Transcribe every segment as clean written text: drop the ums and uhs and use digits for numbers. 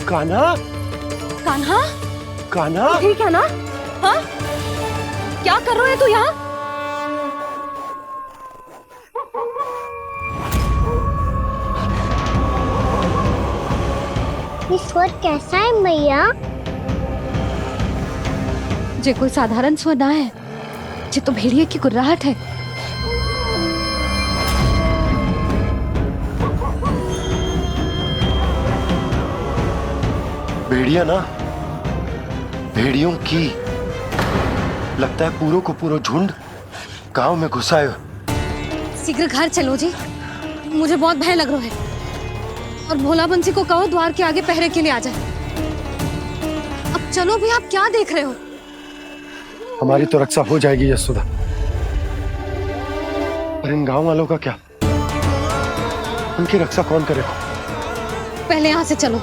कान्हा, कान्हा, कान्हा, ठीक है ना? हाँ, क्या कर रहे हो तू यहाँ? ये स्वर कैसा है मैया? जे कोई साधारण स्वर ना है, जे तो भेड़िए की गुर्राहट है। भेड़िया ना, भेड़ियों की लगता है पूरों को पूरा झुंड गांव में घुसा है। शीघ्र घर चलो जी, मुझे बहुत भय लग रहा है। और भोला बंसी को कहो द्वार के आगे पहरे के लिए आ जाए। अब चलो भी, आप क्या देख रहे हो? हमारी तो रक्षा हो जाएगी यशोदा, पर इन गांव वालों का क्या? उनकी रक्षा कौन करेगा? पहले यहाँ से चलो।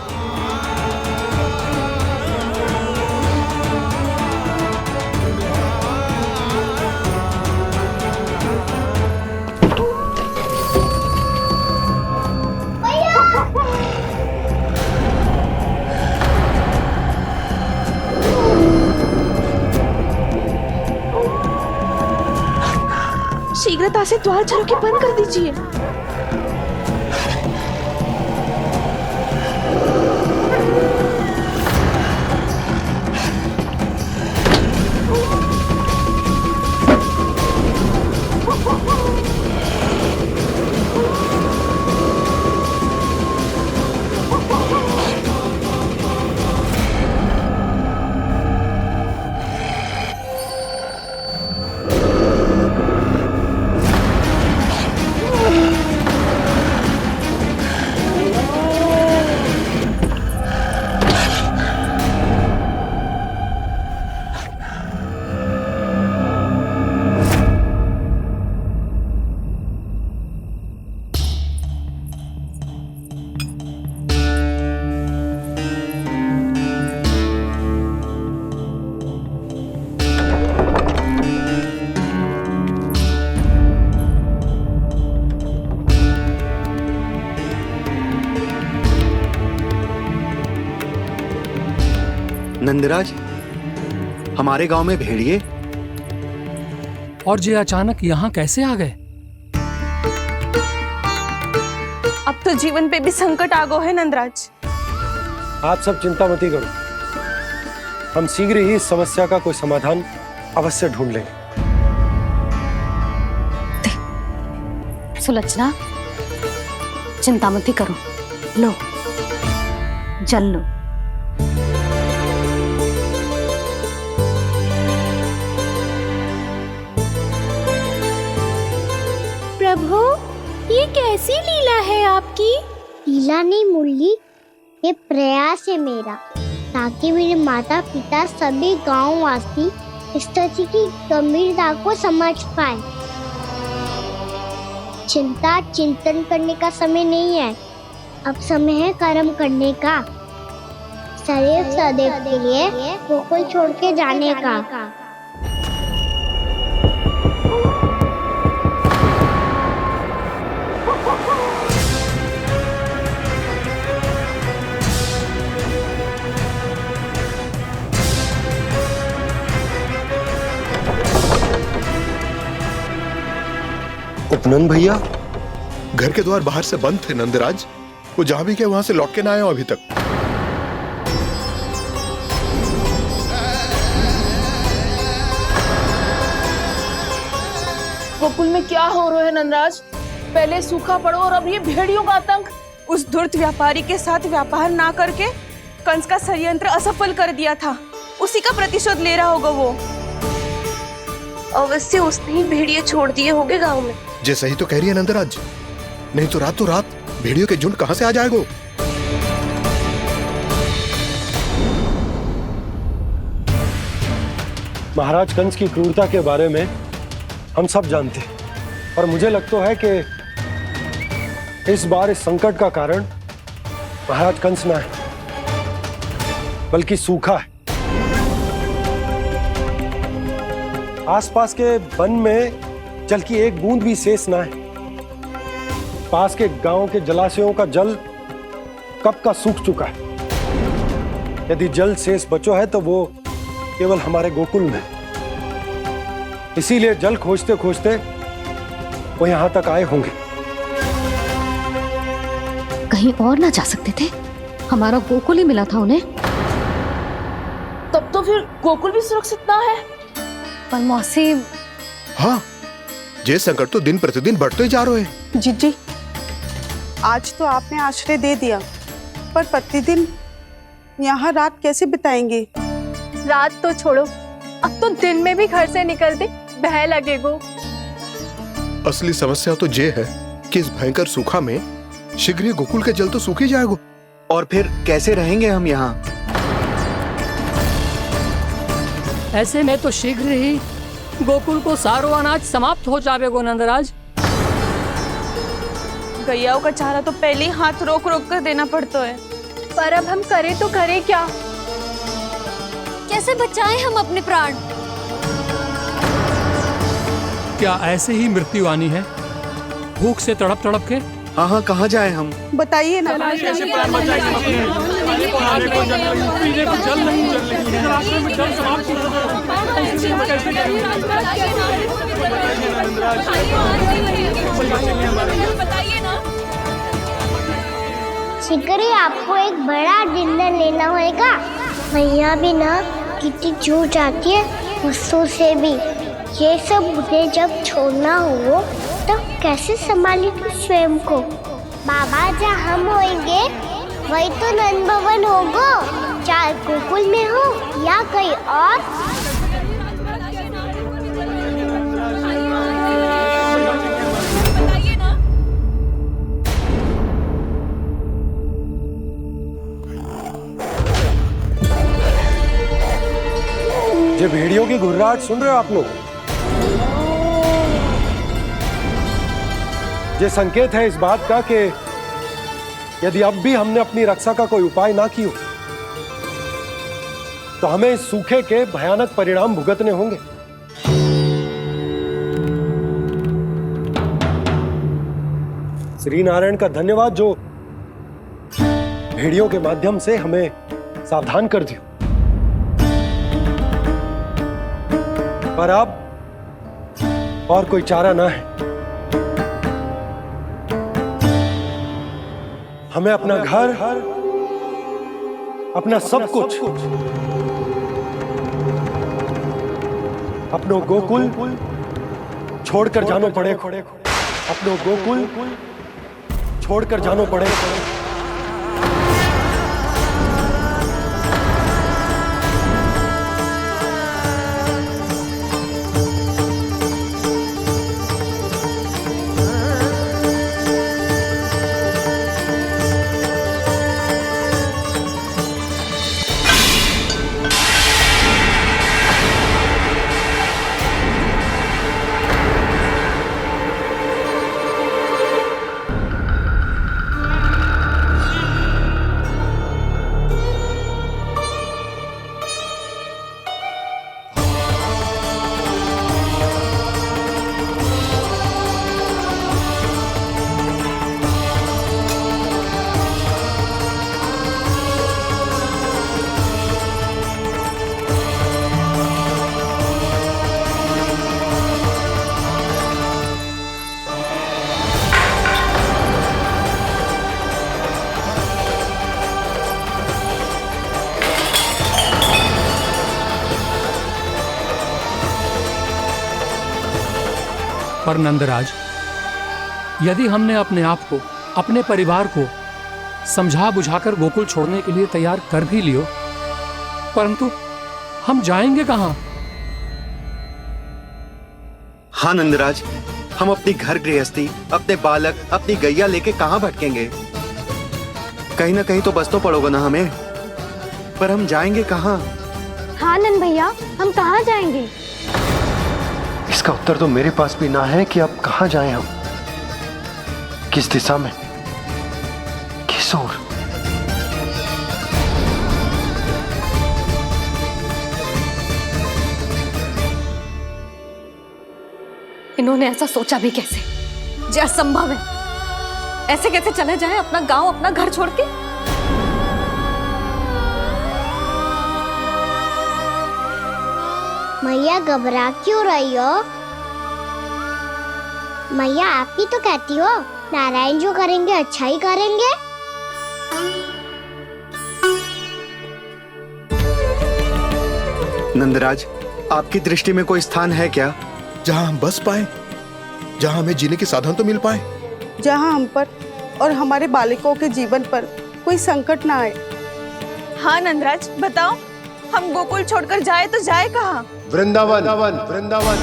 शीघ्रता से द्वार चारों के बंद कर दीजिए। नंदराज, हमारे गांव में भेड़िए और ये अचानक यहाँ कैसे आ गए? अब तो जीवन पे भी संकट आ गो है नंदराज। आप सब चिंता मत करो, हम शीघ्र ही इस समस्या का कोई समाधान अवश्य ढूंढ लेंगे। सुलक्षणा, चिंता मत करो, लो जल लो। प्रभु, ये कैसी लीला है आपकी? लीला नहीं मुरली, ये प्रयास है मेरा, ताकि मेरे माता पिता सभी गांववासी इस स्थिति की गंभीरता को समझ पाए। चिंता चिंतन करने का समय नहीं है, अब समय है कर्म करने का, सदैव सदैव के लिए गोकुल छोड़ के जाने का। उपनंद भैया, घर के द्वार बाहर से बंद थे नंदराज, वो जहां भी गए वहां से लौट के ना आए हो अभी तक। गोकुल में क्या हो रहा है नंदराज? पहले सूखा पड़ो और अब ये भेड़ियों का आतंक। उस धूर्त व्यापारी के साथ व्यापार ना करके कंस का षड्यंत्र असफल कर दिया था, उसी का प्रतिशोध ले रहा होगा वो। अवश्य उसने ही भेड़िए छोड़ दिए होंगे गांव में। जे सही तो कह रही है नंदराज, नहीं तो रात भेड़ियों के झुंड कहां से आ जाएगा? महाराज कंस की क्रूरता के बारे में हम सब जानते हैं, और मुझे लगता है कि इस बार इस संकट का कारण महाराज कंस ना है, बल्कि सूखा है। आसपास के वन में जल की एक बूंद भी शेष ना है। पास के गांव के जलाशयों का जल कब का सूख चुका है। यदि जल शेष बचो है तो वो केवल हमारे गोकुल में। इसीलिए जल खोजते खोजते वो यहां तक आए होंगे। कहीं और ना जा सकते थे? हमारा गोकुल ही मिला था उन्हें। तब तो फिर गोकुल भी सुरक्षित ना है। पर मौसी, हाँ, ये संकट तो दिन प्रतिदिन बढ़ते जा रहे हैं। जीजी, आज तो आपने आश्रय दे दिया, पर प्रतिदिन यहाँ रात कैसे बिताएंगे? रात तो छोड़ो, अब तो दिन में भी घर से निकलते भय लगेगो। असली समस्या तो ये है कि इस भयंकर सूखा में शीघ्र ही गोकुल के जल तो सूख ही जाएगा। और फिर कैसे रहेंगे हम यहाँ? ऐसे में तो शीघ्र ही गोकुल को सारो अनाज समाप्त हो जाएगो नंदराज। गैयाओं का चारा तो पहले ही हाथ रोक रोक कर देना पड़ता है। पर अब हम करें तो करें क्या? कैसे बचाएं हम अपने प्राण? क्या ऐसे ही मृत्यु आनी है, भूख से तड़प तड़प के? हाँ हाँ, कहाँ जाए हम? बताइए ना। शीघ्र ही आपको एक बड़ा डिनर लेना होगा। मैया भी ना कितनी जूझ आती है गुस्सों से भी। ये सब मुझे जब छोड़ना हो तो कैसे संभालेगी स्वयं को? बाबा जहाँ हम होंगे वही तो नंद भवन होगा, चाहे गोकुल में हो या कहीं और। ये भेड़ियों की घुर्राहट सुन रहे हो आप लोग? ये संकेत है इस बात का कि यदि अब भी हमने अपनी रक्षा का कोई उपाय ना किया तो हमें इस सूखे के भयानक परिणाम भुगतने होंगे। श्री नारायण का धन्यवाद जो भेड़ियों के माध्यम से हमें सावधान कर दिया। पर अब और कोई चारा ना है। हमें अपना घर, अपना सब कुछ, अपनो गोकुल छोड़कर जानो पड़ेगा। अपनो गोकुल छोड़कर जानो पड़ेगा। पर नंदराज, यदि हमने अपने आप को, अपने परिवार को समझा बुझाकर गोकुल छोड़ने के लिए तैयार कर भी लियो, परंतु हम जाएंगे कहां? हाँ नंदराज, हम अपनी घर गृहस्थी, अपने बालक, अपनी गैया लेके कहाँ भटकेंगे? कहीं ना कहीं तो बस तो पड़ोगे ना हमें। पर हम जाएंगे कहाँ? हाँ नंद भैया, हम कहाँ जाएंगे? इसका उत्तर तो मेरे पास भी ना है कि अब कहां जाएं हम, किस दिशा में, किस ओर। इन्होंने ऐसा सोचा भी कैसे? जो असंभव है। ऐसे कैसे चले जाएं अपना गांव, अपना घर छोड़ के? मैया घबरा क्यों रही हो? मैया आप ही तो कहती हो नारायण जो करेंगे अच्छा ही करेंगे। नंदराज, आपकी दृष्टि में कोई स्थान है क्या जहां हम बस पाए, जहां हमें जीने के साधन तो मिल पाए, जहाँ हम पर और हमारे बालकों के जीवन पर कोई संकट ना आए। हाँ नंदराज, बताओ हम गोकुल छोड़कर जाए तो जाए कहाँ? वृंदावन, वृंदावन।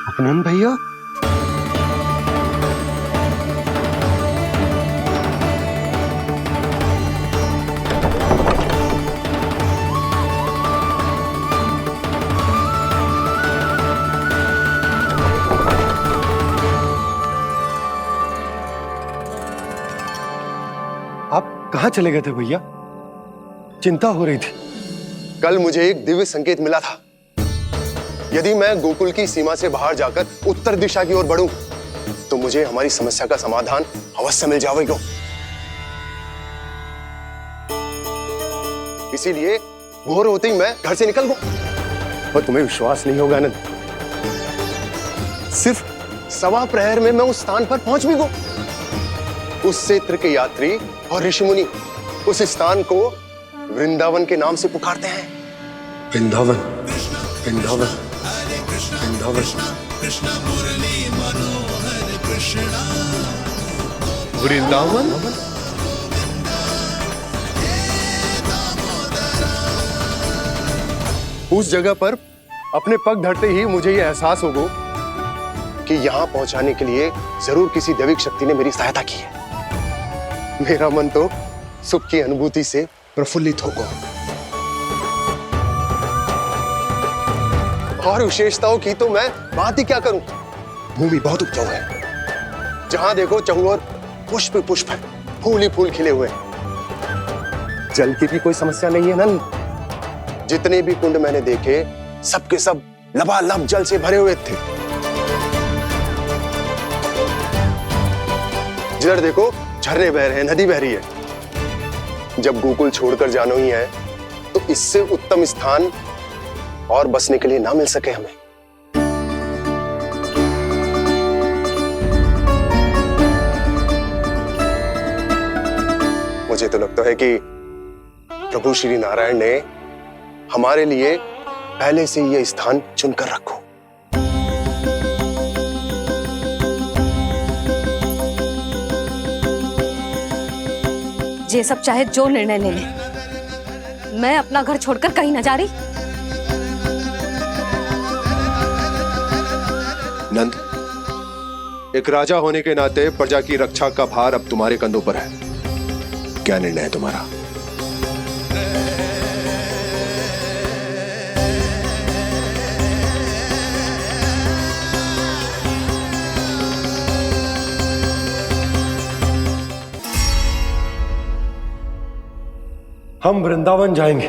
अपनन भैया, आप कहाँ चले गए थे भैया? चिंता हो रही थी। कल मुझे एक दिव्य संकेत मिला था। यदि मैं गोकुल की सीमा से बाहर जाकर उत्तर दिशा की ओर बढ़ूं, तो मुझे हमारी समस्या का समाधान अवश्य मिल जाएगा। इसीलिए भोर होते ही मैं घर से निकल गया। और तुम्हें विश्वास नहीं होगा आनंद, सिर्फ सवा प्रहर में मैं उस स्थान पर पहुंच भी गया। उस क्षेत्र के यात्री और ऋषिमुनि उस स्थान को वृंदावन के नाम से पुकारते हैं। वृंदावन, वृंदावन, वृंदावन। वृंदावन? उस जगह पर अपने पग धरते ही मुझे यह एहसास होगा कि यहां पहुंचाने के लिए जरूर किसी दैविक शक्ति ने मेरी सहायता की है। मेरा मन तो सुख की अनुभूति से प्रफुल्लित होगा। और विशेषताओं की तो मैं बात ही क्या करूं। भूमि बहुत उपजाऊ है, जहां देखो चहुओर पुष्प पुष्प है, फूल ही फूल खिले हुए हैं। जल की भी कोई समस्या नहीं है नंद। जितने भी कुंड मैंने देखे सबके सब लबालब जल से भरे हुए थे। जिधर देखो झरने बह रहे हैं, नदी बह रही है। जब गोकुल छोड़कर जाना ही है तो इससे उत्तम स्थान और बसने के लिए ना मिल सके हमें। मुझे तो लगता है कि प्रभु श्री नारायण ने हमारे लिए पहले से यह स्थान चुनकर रखो। ये सब चाहे जो निर्णय ले ले, मैं अपना घर छोड़कर कहीं न जा रही। नंद, एक राजा होने के नाते प्रजा की रक्षा का भार अब तुम्हारे कंधों पर है। क्या निर्णय है तुम्हारा? हम वृंदावन जाएंगे।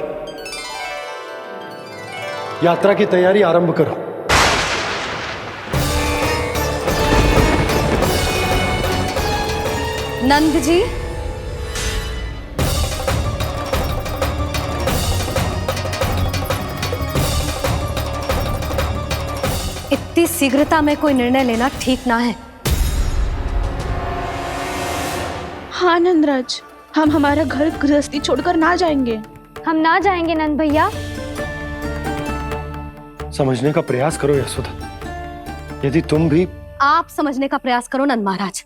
यात्रा की तैयारी आरंभ करो। नंद जी, इतनी शीघ्रता में कोई निर्णय लेना ठीक ना है। हाँ नंदराज, हम हमारा घर गृहस्थी छोड़कर ना जाएंगे। हम ना जाएंगे नंद भैया। समझने का प्रयास करो यशोदा। यदि तुम भी आप समझने का प्रयास करो नंद महाराज।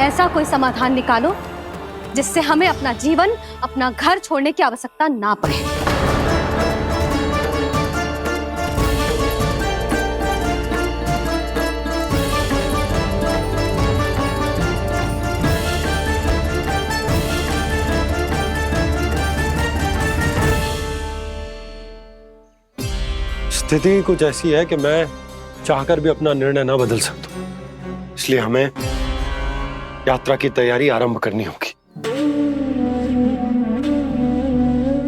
ऐसा कोई समाधान निकालो जिससे हमें अपना जीवन, अपना घर छोड़ने की आवश्यकता ना पड़े। स्थिति कुछ ऐसी है कि मैं चाहकर भी अपना निर्णय ना बदल सकता, इसलिए हमें यात्रा की तैयारी आरंभ करनी होगी।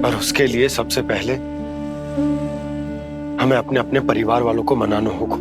और उसके लिए सबसे पहले हमें अपने अपने परिवार वालों को मनाना होगा।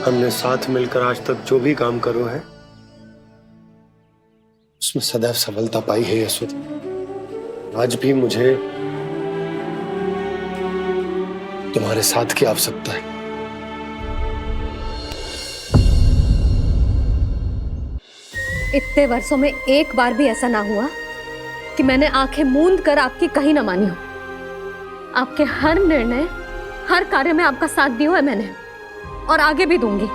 हमने साथ मिलकर आज तक जो भी काम करो है उसमें सदैव सफलता पाई है यशोदा। आज भी मुझे तुम्हारे साथ की आवश्यकता है। इतने वर्षों में एक बार भी ऐसा ना हुआ कि मैंने आंखें मूंद कर आपकी कहीं ना मानी हो। आपके हर निर्णय, हर कार्य में आपका साथ दिया है मैंने, और आगे भी दूंगी।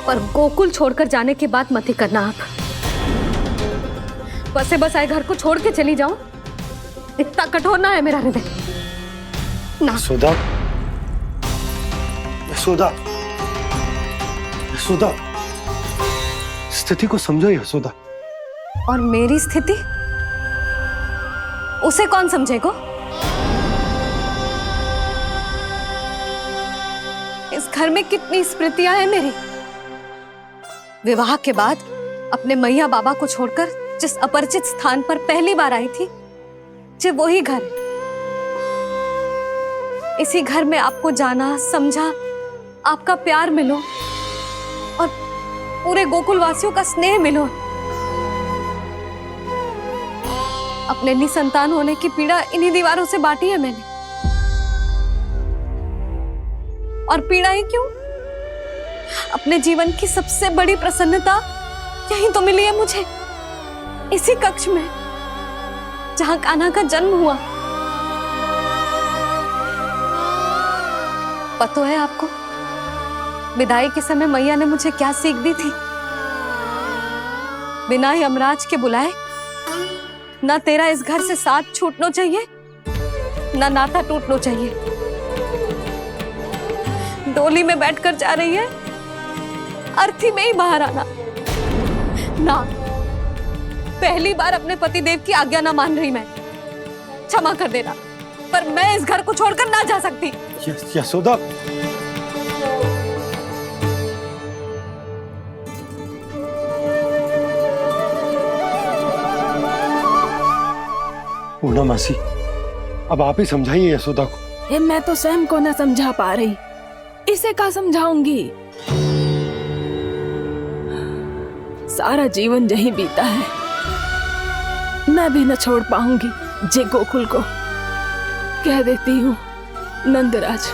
पर गोकुल छोड़कर जाने की बात मत ही करना आप। बसे बसाए घर को छोड़ के चली जाऊं, इतना कठोर ना है मेरा हृदय ना। यशोदा, यशोदा, यशोदा, स्थिति को समझो यशोदा। और मेरी स्थिति उसे कौन समझेगा? इस घर में कितनी स्मृतियां हैं मेरी। विवाह के बाद अपने मैया बाबा को छोड़कर जिस अपरिचित स्थान पर पहली बार आई थी, जो वही घर। इसी घर में आपको जाना, समझा, आपका प्यार मिलो और पूरे गोकुल वासियों का स्नेह मिलो। अपने निसंतान होने की पीड़ा इन्हीं दीवारों से बांटी है मैंने। और पीड़ा ही क्यों? अपने जीवन की सबसे बड़ी प्रसन्नता यही तो मिली है मुझे, इसी कक्ष में जहां कान्हा का जन्म हुआ। पता है आपको विदाई के समय मैया ने मुझे क्या सीख दी थी? बिना ही यमराज के बुलाए ना तेरा इस घर से साथ छूटना चाहिए, ना नाता टूटना चाहिए। डोली में बैठकर जा रही है, अर्थी में ही बाहर आना ना। पहली बार अपने पतिदेव की आज्ञा ना मान रही मैं, क्षमा कर देना, पर मैं इस घर को छोड़कर ना जा सकती। यशोदा, पूर्णा मासी, अब आप ही समझाइए यशोदा को। ये मैं तो स्वयं को ना समझा पा रही, इसे क्या समझाऊंगी? सारा जीवन यही बीता है, मैं भी न छोड़ पाऊंगी जे गोकुल को। कह देती हूँ नंदराज।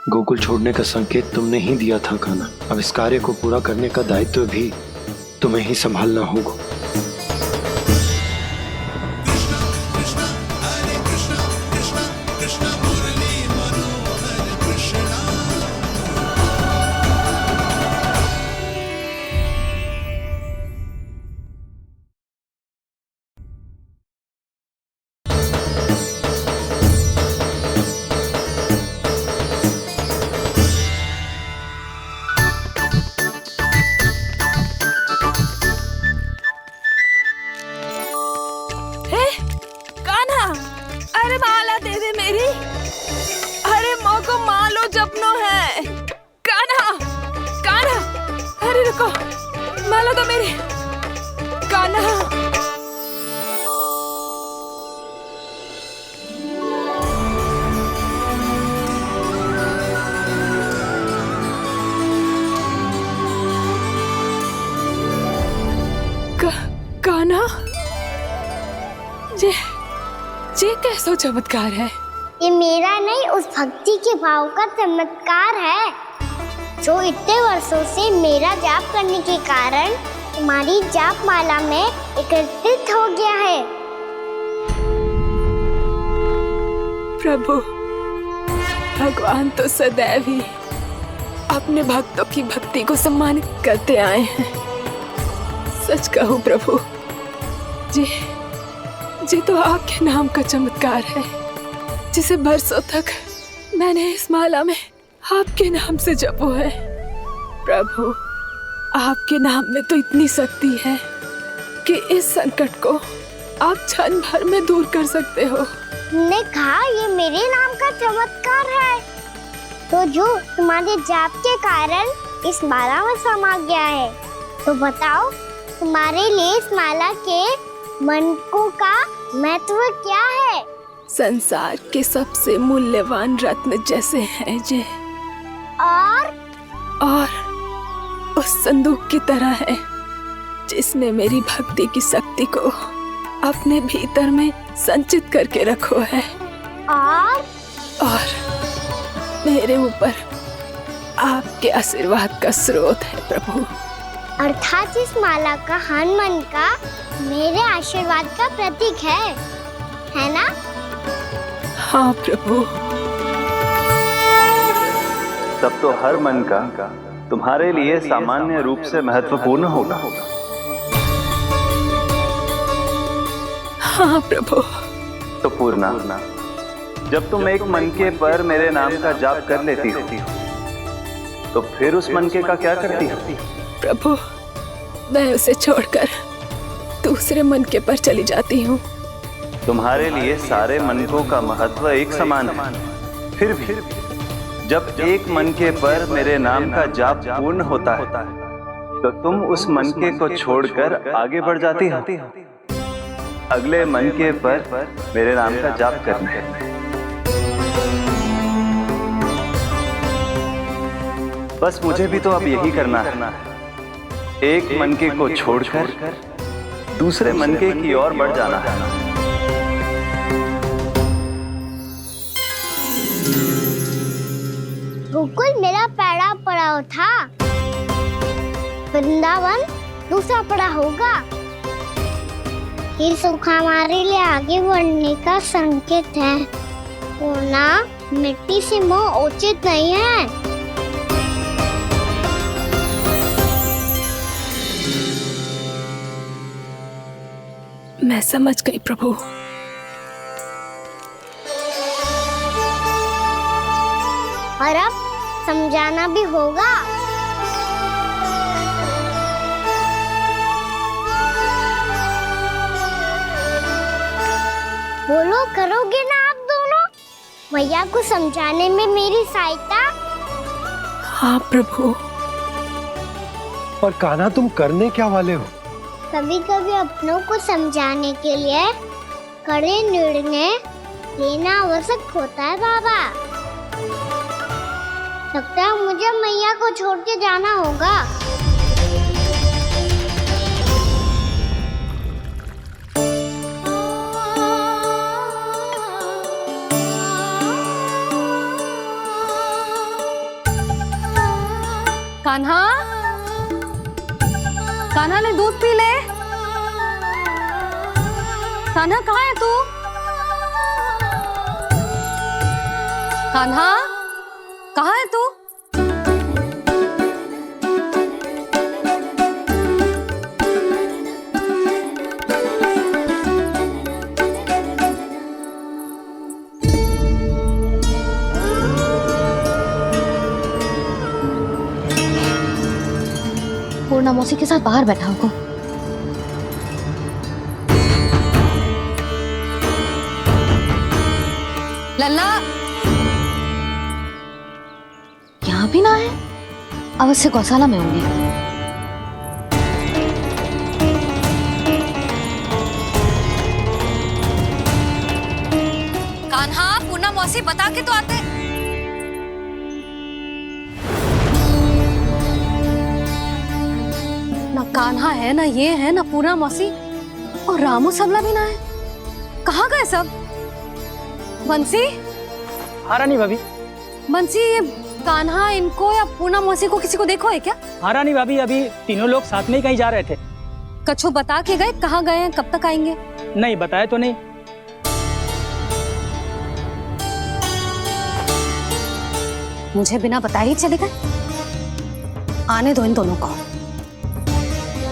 गोकुल छोड़ने का संकेत तुमने ही दिया था कान्हा। अब इस कार्य को पूरा करने का दायित्व भी तुम्हें ही संभालना होगा। अरे माला दे दे मेरी। अरे माँ को मालो जपनो है। कान्हा, कान्हा, अरे रुको, मालो तो मेरी। कान्हा, कान्हा, ये कैसा चमत्कार है? ये मेरा नहीं, उस भक्ति के भाव का चमत्कार है जो इतने वर्षों से मेरा जाप करने के कारण तुम्हारी जाप माला में एकत्रित हो गया है। प्रभु, भगवान तो सदैव ही अपने भक्तों की भक्ति को सम्मानित करते आए हैं। सच कहूँ प्रभु, जी तो आपके नाम का चमत्कार है, जिसे बरसों तक मैंने इस माला में आपके नाम से जपो है। प्रभु, आपके नाम में तो इतनी शक्ति है कि इस संकट को आप क्षण भर में दूर कर सकते हो। तुमने कहा ये मेरे नाम का चमत्कार है, तो जो तुम्हारे जाप के कारण इस माला में समा गया है। तो बताओ तुम्हारे लिए इस माला के मनकों का महत्व क्या है? संसार के सबसे मूल्यवान रत्न जैसे हैं जे, और उस संदूक की तरह है जिसने मेरी भक्ति की शक्ति को अपने भीतर में संचित करके रखो है, और मेरे ऊपर आपके आशीर्वाद का स्रोत है प्रभु। अर्थात इस माला का हनुमान का मेरे आशीर्वाद का प्रतीक है ना? हाँ प्रभु। तब तो हर मन का तुम्हारे लिए सामान्य रूप से महत्वपूर्ण होगा। हाँ प्रभु। तो पूर्णा, जब तुम एक मनके पर मेरे नाम का जाप कर लेती हो, तो फिर उस मनके का क्या करती हो? प्रभु, मैं उसे छोड़कर दूसरे मनके पर चली जाती हूँ। तुम्हारे लिए सारे मनकों का महत्व एक समान है। फिर भी जब एक मनके पर मेरे नाम का जाप पूर्ण होता है, तो तुम उस मनके को छोड़कर आगे बढ़ जाती हो अगले मनके पर मेरे नाम का जाप करने। बस मुझे भी तो अब यही करना है, एक मनके को छोड़कर दूसरे मनके की ओर बढ़ जाना है। गोकुल मेरा पहला पड़ाव था, वृंदावन दूसरा पड़ा होगा। ये सुख हमारे लिए आगे बढ़ने का संकेत है। पूर्णा, मिट्टी से मोह उचित नहीं है। मैं समझ गई प्रभु। और अब समझाना भी होगा। बोलो, करोगे ना आप दोनों? मैया को समझाने में मेरी सहायता? हाँ प्रभु। और कान्हा, तुम करने क्या वाले हो? कभी कभी अपनों को समझाने के लिए कड़े निर्णय लेना आवश्यक होता है बाबा। लगता है मुझे मैया को छोड़ के जाना होगा। कान्हा, कान्हा ने दूध पी ले। कान्हा कहाँ है तू? कान्हा, कहाँ है तू? पूर्णा मौसी के साथ बाहर बैठा होगा। लल्ला, यहाँ भी ना है। अवश्य गौशाला में होंगे। कान्हा, पूर्णा मौसी बता के तो आते। ना कान्हा है, ना ये है, ना पूर्णा मौसी, और रामू सबला भी ना है। कहाँ गए सब? बंसी? हाँ रानी भाभी। बंसी, ये कान्हा इनको या पूर्णा मौसी को किसी को देखो है क्या? हाँ रानी भाभी, अभी तीनों लोग साथ में ही कहीं जा रहे थे। कछु बता के गए? कहाँ गए हैं, कब तक आएंगे? नहीं बताया तो नहीं। मुझे बिना बताए ही चले गए? आने दो इन दोनों को,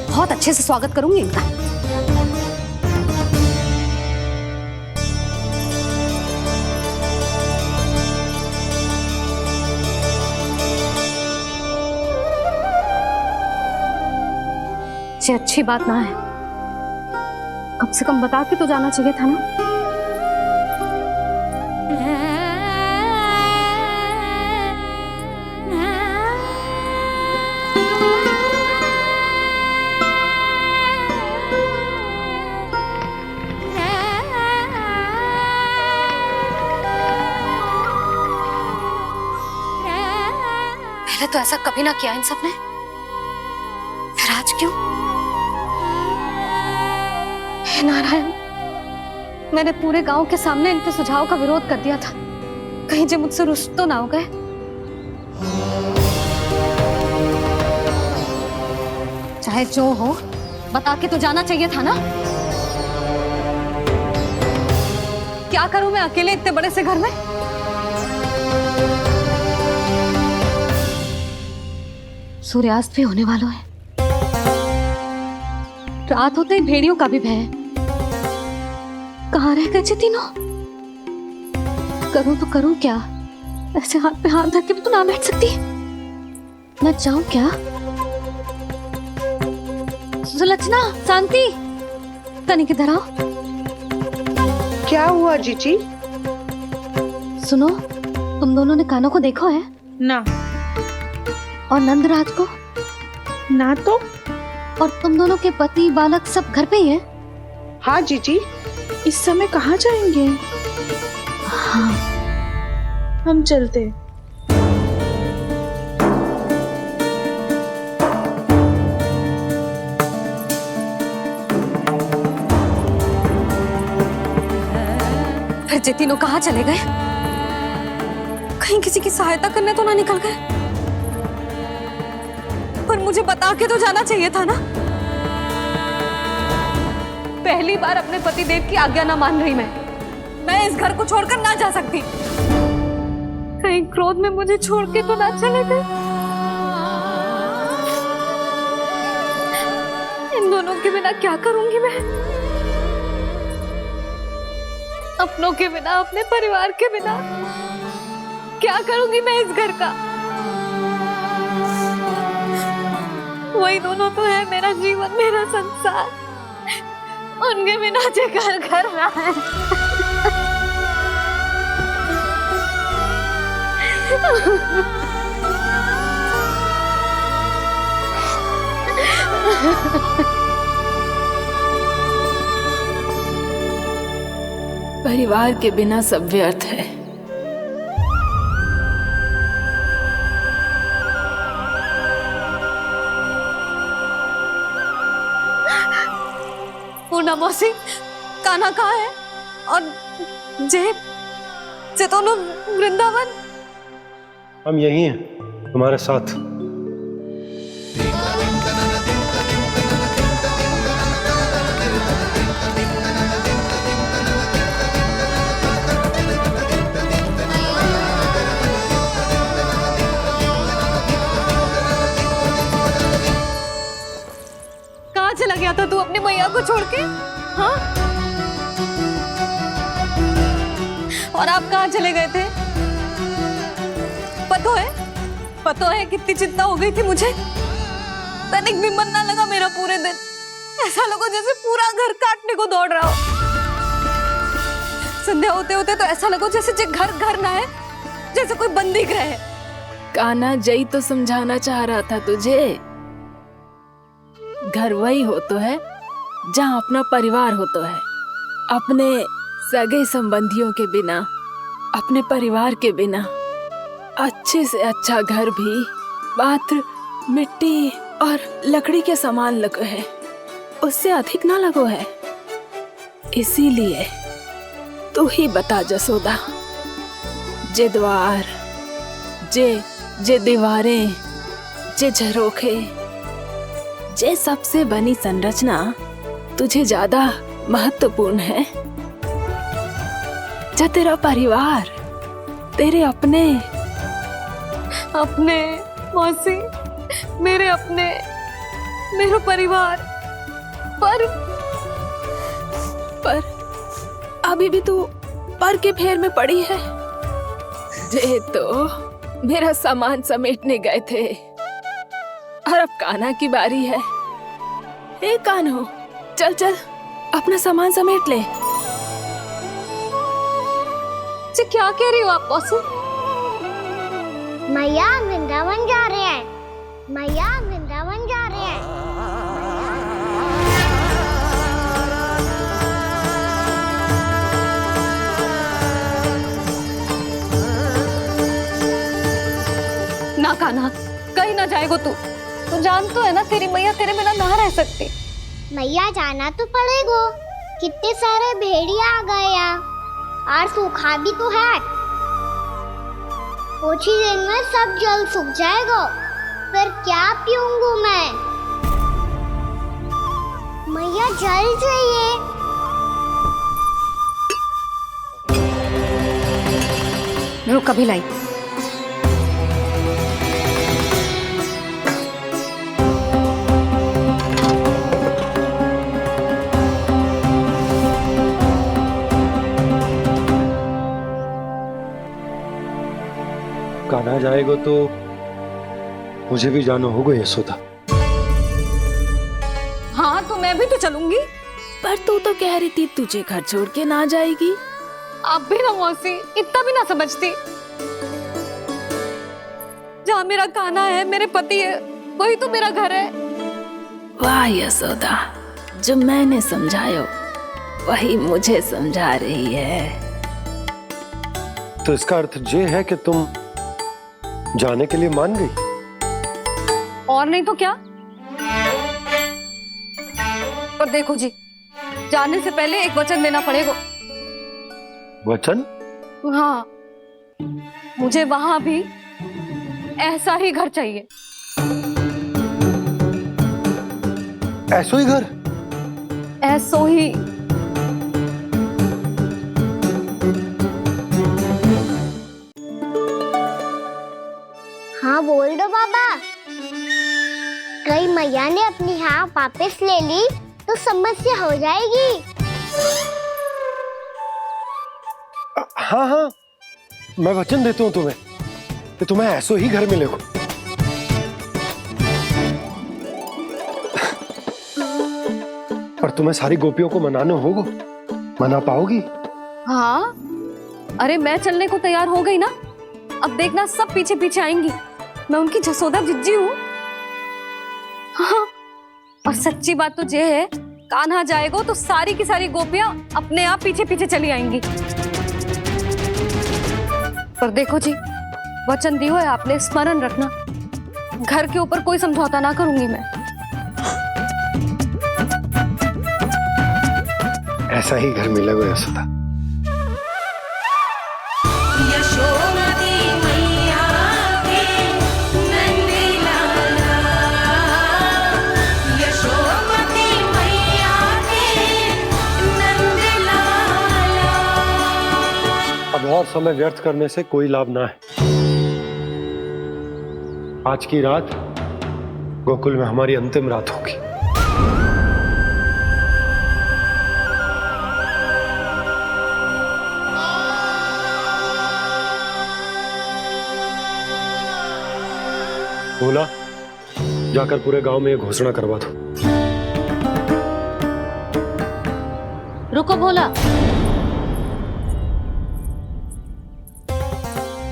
बहुत अच्छे से स्वागत करूंगी इनका। ये अच्छी बात ना है, कम से कम बता के तो जाना चाहिए था ना। पहले तो ऐसा कभी ना किया इन सब ने, फिर आज क्यों? हे नारायण, मैंने पूरे गांव के सामने इनके सुझाव का विरोध कर दिया था, कहीं जे मुझसे रुष्ट तो ना हो गए। चाहे जो हो, बता के तो जाना चाहिए था ना। क्या करूं मैं अकेले इतने बड़े से घर में? सूर्यास्त भी होने वाला है, रात होते ही भेड़ियों का भी भय है। कहाँ रह गए तीनों? करूं तो करूं क्या? ऐसे हाथ पे हाथ धर के भी तो ना बैठ सकती। मैं जाऊं क्या? सुलक्षणा, शांति, तनिक इधर आओ। क्या हुआ जीजी? सुनो, तुम दोनों ने कान्हा को देखा है? ना। और नंदराज को? ना तो। और तुम दोनों के पति बालक सब घर पे ही हैं? हाँ जीजी, इस समय कहाँ जाएंगे? हाँ। हम चलते। फिर ये तीनों कहाँ चले गए? कहीं किसी की सहायता करने तो ना निकल गए? पर मुझे बता के तो जाना चाहिए था ना। पहली बार अपने पतिदेव की आज्ञा ना मान रही मैं इस घर को छोड़कर ना जा सकती। कहीं क्रोध में मुझे छोड़ के तो ना चले गए। इन दोनों के बिना क्या करूंगी मैं? अपनों के बिना, अपने परिवार के बिना क्या करूंगी मैं इस घर का? वही दोनों तो है मेरा जीवन, मेरा संसार। उनके बिना जे घर घर रहा है। परिवार के बिना सब व्यर्थ है। पूर्णा मौसी, कान्हा कहाँ है? और जे दोनों वृंदावन? हम यही हैं, तुम्हारे साथ। कहाँ चला गया था तू अपनी मैया को छोड़ के? हाँ? और आप कहाँ चले गए थे? पता है कितनी चिंता हो गई थी मुझे। तनिक भी मन ना लगा मेरा पूरे दिन। ऐसा लगा जैसे पूरा घर काटने को दौड़ रहा हो। संध्या होते होते तो ऐसा लगा जैसे घर घर ना है, जैसे कोई बंदी गृह है। कान्हा जय तो समझाना चाह रहा था तुझे। घर वही हो तो है जहाँ अपना परिवार हो तो है। अपने सगे संबंधियों के बिना, अपने परिवार के बिना अच्छे से अच्छा घर भी मात्र मिट्टी और लकड़ी के समान लगो है, उससे अधिक ना लगो है। इसीलिए तू ही बता जसोदा, जे द्वार, जे दीवारें, जे झरोखे, जे सबसे बनी संरचना तुझे ज्यादा महत्वपूर्ण है? जो तेरा परिवार, तेरे अपने मौसी, मेरे अपने, मेरा परिवार। पर अभी भी तू पर के फेर में पड़ी है। जे तो मेरा सामान समेटने गए थे और अब कान्हा की बारी है। हे कान्हो, चल चल अपना सामान समेट ले। जी क्या कह रही हो आप मौसी? मैया वृंदावन जा रहे हैं। मैया वृंदावन जा रहे हैं। ना कान्हा, ना जाएगो तू जान तो है ना तेरी मैया तेरे बिना ना रह सकती। मैया जाना तो पड़ेगा, कितने सारे भेड़िया आ गए यहाँ और सूखा भी तो है। कुछ ही दिन में सब जल सूख जाएगा, फिर क्या पीऊंगी मैं? मैया जल चाहिए। रुक अभी लाई। कान्हा जाएगा तो मुझे भी जाना होगा यशोदा। हाँ तो मैं भी तो चलूंगी। पर तू तो कह रही थी तुझे घर छोड़ के ना जाएगी। आप भी ना मौसी, इतना भी ना समझती। जहाँ मेरा कान्हा है, मेरे पति है, वही तो मेरा घर है। वाह यशोदा, जो मैंने समझाया वही मुझे समझा रही है। तो इसका अर्थ ये है कि तुम जाने के लिए मान गई? और नहीं तो क्या। पर देखो जी, जाने से पहले एक वचन देना पड़ेगा। वचन? हाँ, मुझे वहां भी ऐसा ही घर चाहिए। ऐसो ही घर? ऐसो ही। हाँ बोल दो बाबा। कहीं मैया ने अपनी हाँ वापस ले ली तो समस्या हो जाएगी। हाँ हाँ, मैं वचन देता हूँ तुम्हें कि तुम्हें ऐसो ही घर मिलेगा। पर तुम्हें सारी गोपियों को मनाना होगा। मना पाओगी? हाँ, अरे मैं चलने को तैयार हो गई ना। अब देखना सब पीछे पीछे आएंगी। मैं उनकी जसोदा जिज्जी हूँ। हाँ, और सच्ची बात तो ये है, कान्हा जाएगा तो सारी की सारी गोपियां अपने आप पीछे पीछे चली आएंगी। पर देखो जी, वचन दियो है आपने, स्मरण रखना। घर के ऊपर कोई समझौता ना करूंगी मैं। ऐसा ही घर मिलेगा यशोदा। अब और समय व्यर्थ करने से कोई लाभ ना है। आज की रात गोकुल में हमारी अंतिम रात होगी। बोला, जाकर पूरे गांव में ये घोषणा करवा दो। रुको भोला।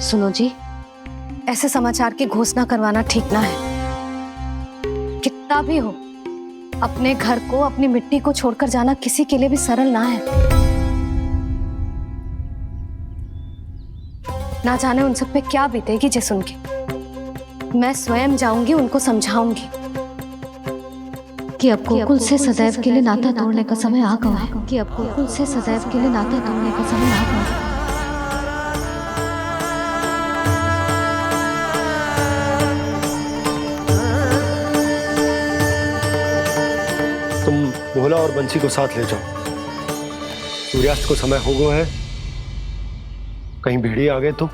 सुनो जी, ऐसे समाचार की घोषणा करवाना ठीक ना है। कितना भी हो, अपने घर को, अपनी मिट्टी को छोड़कर जाना किसी के लिए भी सरल ना है। ना जाने उन सब पे क्या बीतेगी जे सुन के। मैं स्वयं जाऊंगी, उनको समझाऊंगी कि अब गोकुल से सदैव के लिए नाता तोड़ने का समय आ गया है। कि अब गोकुल से सदैव के लिए नाता तोड़ने का समय आ गया है। तुम भोला और बंसी को साथ ले जाओ। सूर्यास्त को समय हो गया है, कहीं भेड़ी आ गए तो।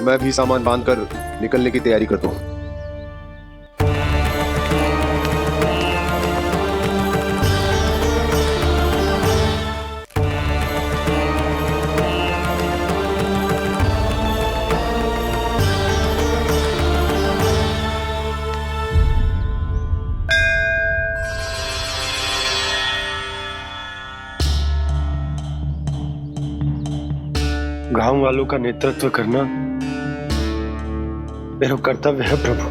मैं भी सामान बांधकर निकलने की तैयारी करता हूँ। गांव वालों का नेतृत्व करना मेरा कर्तव्य है प्रभु,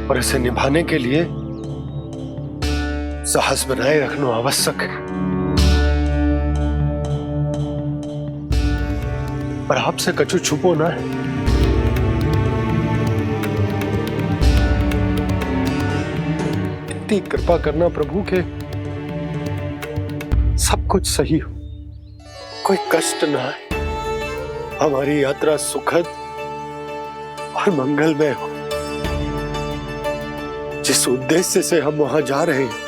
और इसे निभाने के लिए साहस बनाए रखना आवश्यक है। पर आपसे कछु छुपो ना है। इतनी कृपा करना प्रभु के सब कुछ सही हो, कोई कष्ट ना आए, हमारी यात्रा सुखद और मंगलमय हो। जिस उद्देश्य से हम वहां जा रहे हैं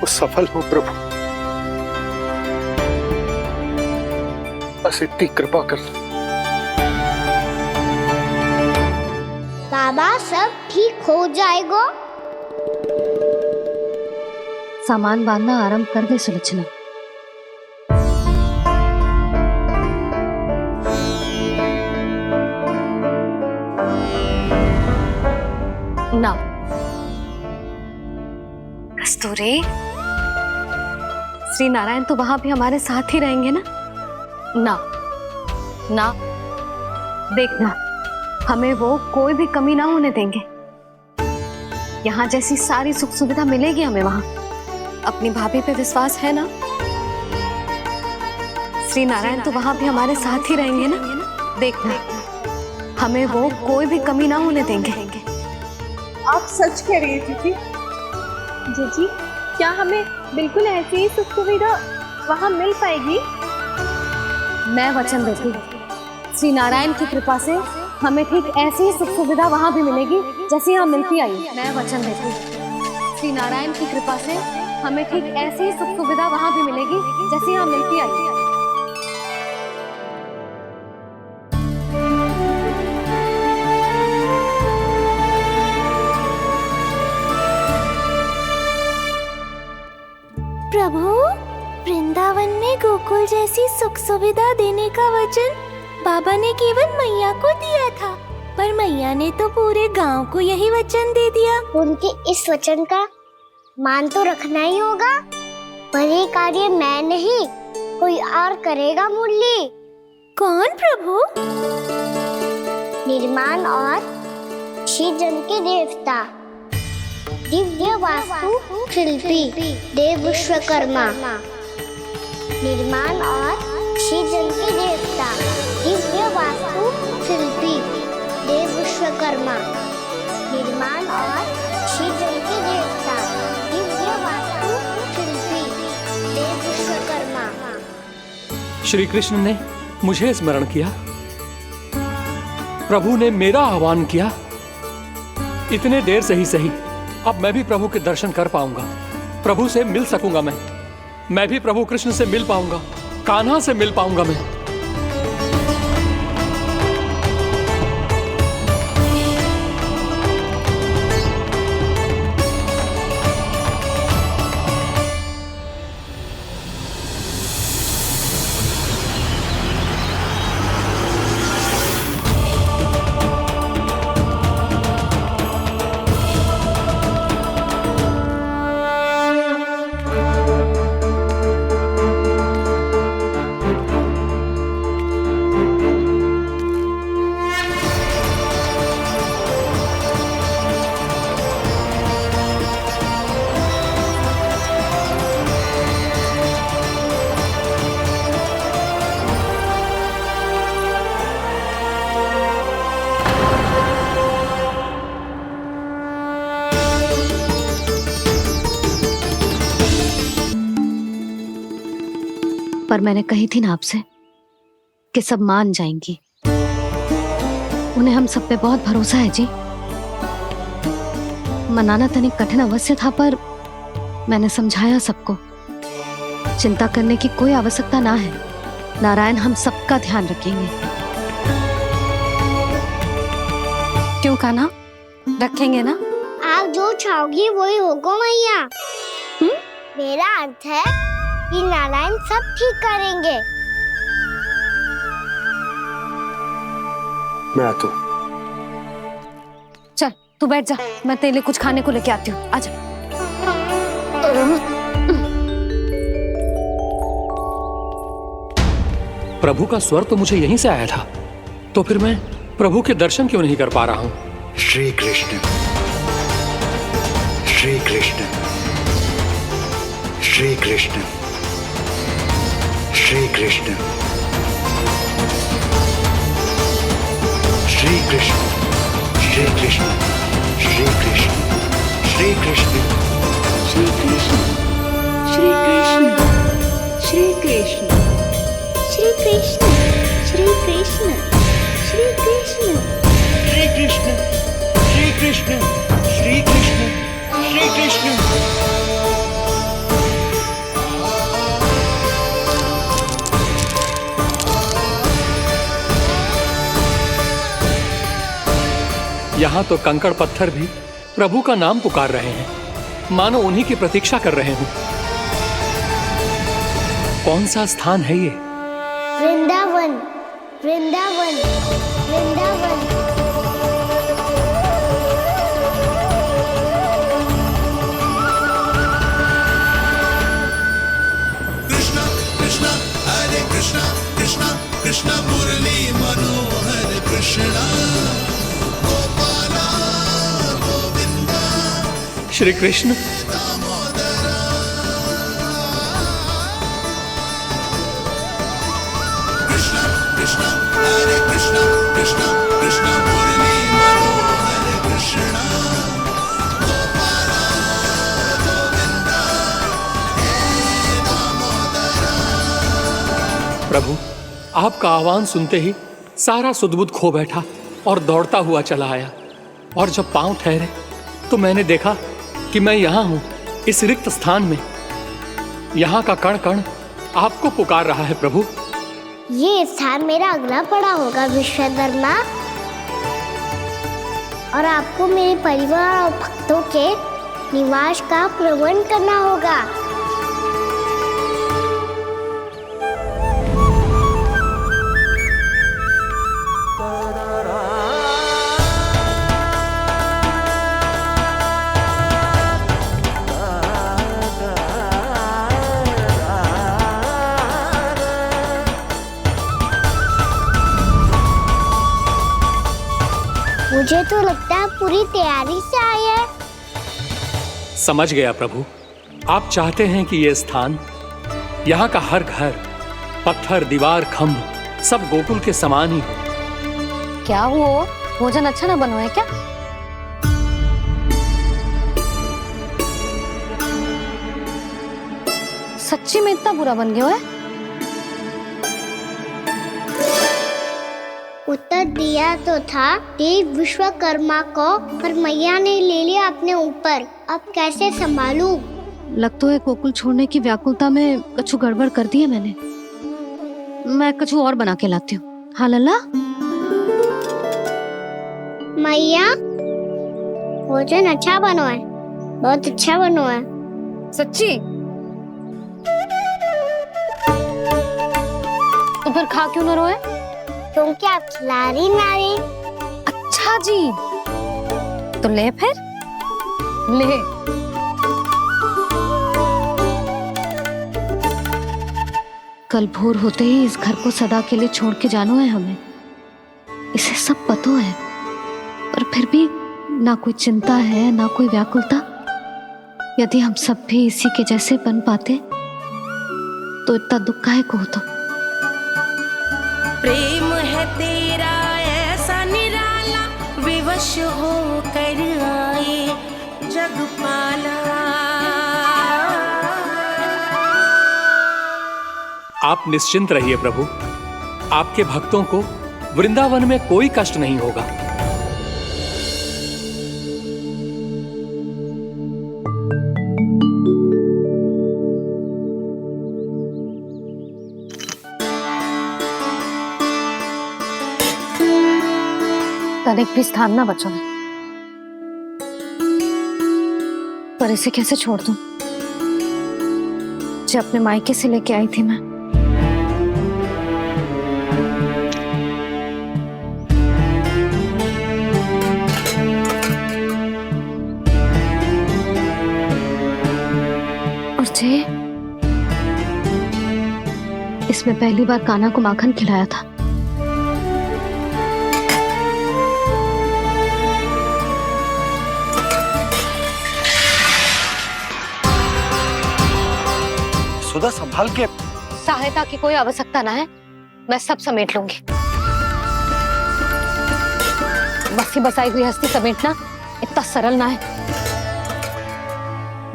वो सफल हो प्रभु, बस इतनी कृपा कर। बाबा सब ठीक हो जाएगा। सामान बांधना आरंभ कर दे सुलोचना। ना कस्तूरी, श्री नारायण तो वहां भी हमारे साथ ही रहेंगे ना? ना ना, देखना हमें वो कोई भी कमी ना होने देंगे। यहाँ जैसी सारी सुख सुविधा मिलेगी हमें वहां। अपनी भाभी पे विश्वास है ना? श्री नारायण तो वहां भी हमारे साथ ही रहेंगे ना? देखना हमें वो कोई भी कमी ना होने देंगे। आप सच कह रही थी जीजी, क्या हमें बिल्कुल ऐसी ही सुख सुविधा वहाँ मिल पाएगी? मैं वचन देती हूँ, श्री नारायण की कृपा से हमें ठीक ऐसी ही सुख सुविधा वहाँ भी मिलेगी जैसी यहाँ मिलती आई। मैं वचन देती हूँ, श्री नारायण की कृपा से हमें ठीक ऐसी ही सुख सुविधा वहाँ भी मिलेगी जैसी यहाँ मिलती आई। प्रभु, वृंदावन में गोकुल जैसी सुख सुविधा देने का वचन बाबा ने केवल मैया को दिया था, पर मैया ने तो पूरे गांव को यही वचन दे दिया। उनके इस वचन का मान तो रखना ही होगा, पर ये कार्य मैं नहीं कोई और करेगा। मुरली कौन प्रभु? निर्माण और सृजन के देवता, दिव्य वास्तु शिल्पी देव विश्वकर्मा। निर्माण और सृजन के देवता, दिव्य वास्तु शिल्पी देव विश्वकर्मा। निर्माण और सृजन के देवता, दिव्य वास्तु शिल्पी देव विश्वकर्मा। श्री कृष्ण ने मुझे स्मरण किया, प्रभु ने मेरा आह्वान किया। इतने देर से ही सही, अब मैं भी प्रभु के दर्शन कर पाऊंगा, प्रभु से मिल सकूंगा। मैं भी प्रभु कृष्ण से मिल पाऊंगा, कान्हा से मिल पाऊंगा मैं। पर मैंने कही थी ना आपसे कि सब मान जाएंगी। उन्हें हम सब पे बहुत भरोसा है जी। मनाना तनिक कठिन अवश्य था, पर मैंने समझाया सबको। चिंता करने की कोई आवश्यकता ना है, नारायण हम सबका ध्यान रखेंगे। क्यों कान्हा, रखेंगे ना? आप जो चाहोगी वही होगा मैया। मेरा अर्थ है कि नारायण सब ठीक करेंगे। मैं आता हूं। चल तू बैठ जा, मैं तेरे लिए कुछ खाने को लेके आती हूँ। आजा। प्रभु का स्वर तो मुझे यहीं से आया था, तो फिर मैं प्रभु के दर्शन क्यों नहीं कर पा रहा हूँ? श्री कृष्ण, श्री कृष्ण, श्री कृष्ण, श्री कृष्ण। कृष्ण श्री कृष्ण श्री कृष्ण श्री कृष्ण श्री कृष्ण श्री कृष्ण श्री कृष्ण श्री कृष्ण श्री कृष्ण श्री कृष्ण श्री कृष्ण श्री कृष्ण श्री कृष्ण। यहाँ तो कंकड़ पत्थर भी प्रभु का नाम पुकार रहे हैं, मानो उन्हीं की प्रतीक्षा कर रहे हों। कौन सा स्थान है ये? वृंदावन वृंदावन वृंदावन। कृष्णा कृष्णा हरे कृष्णा कृष्णा कृष्णा मुरली मनोहर कृष्णा गोपाला गोविंदा श्री कृष्ण। कृष्णा कृष्णा हरे कृष्णा कृष्णा कृष्णा मुरली मनोहर कृष्णा गोपाला गोविंदा हे दामोदरा। प्रभु, आपका आह्वान सुनते ही सारा सुध-बुध खो बैठा और दौड़ता हुआ चला आया। और जब पांव ठहरे तो मैंने देखा कि मैं यहाँ हूँ, इस रिक्त स्थान में। यहाँ का कण कण आपको पुकार रहा है प्रभु। ये स्थान मेरा अगला पड़ा होगा विश्वकर्मा, और आपको मेरे परिवार और भक्तों के निवास का प्रबंध करना होगा। मुझे तो लगता है पूरी तैयारी से आए हैं। समझ गया प्रभु, आप चाहते हैं कि यह स्थान, यहाँ का हर घर, पत्थर, दीवार, खम्भ सब गोकुल के समान ही हो। क्या हुआ? भोजन अच्छा ना बनो है क्या? सच्ची में इतना बुरा बन गया है? उत्तर दिया तो था देव विश्वकर्मा को, पर मैया ने ले लिया अपने ऊपर। अब कैसे संभालूं? लगता है गोकुल छोड़ने की व्याकुलता में कुछ गड़बड़ कर दी है मैंने। मैं कुछ और बना के लाती हूँ। हाँ लल्ला? मैया, भोजन अच्छा बनो है, बहुत अच्छा बनो है। सच्ची? तो फिर खा क्यों न रोए? क्योंकि आप खिला रही ना रही। अच्छा जी, तो ले फिर ले। कल भोर होते ही इस घर को सदा के लिए छोड़ के जाना है हमें। इसे सब पता है, पर फिर भी ना कोई चिंता है ना कोई व्याकुलता। यदि हम सब भी इसी के जैसे बन पाते तो इतना दुख काहे को होता। प्रेम है तेरा ऐसा निराला, विवश हो कर आए जगपाला। आप निश्चिंत रहिए प्रभु, आपके भक्तों को वृंदावन में कोई कष्ट नहीं होगा। तनिक भी स्थान ना बचो है, पर इसे कैसे छोड़ दूं? जो अपने मायके से लेके आई थी मैं। और जे इसमें पहली बार कान्हा को माखन खिलाया था। सुधा संभाल के। सहायता की कोई आवश्यकता ना है, मैं सब समेट लूंगी। बसी बसाई गृहस्थी समेटना इतना सरल ना है।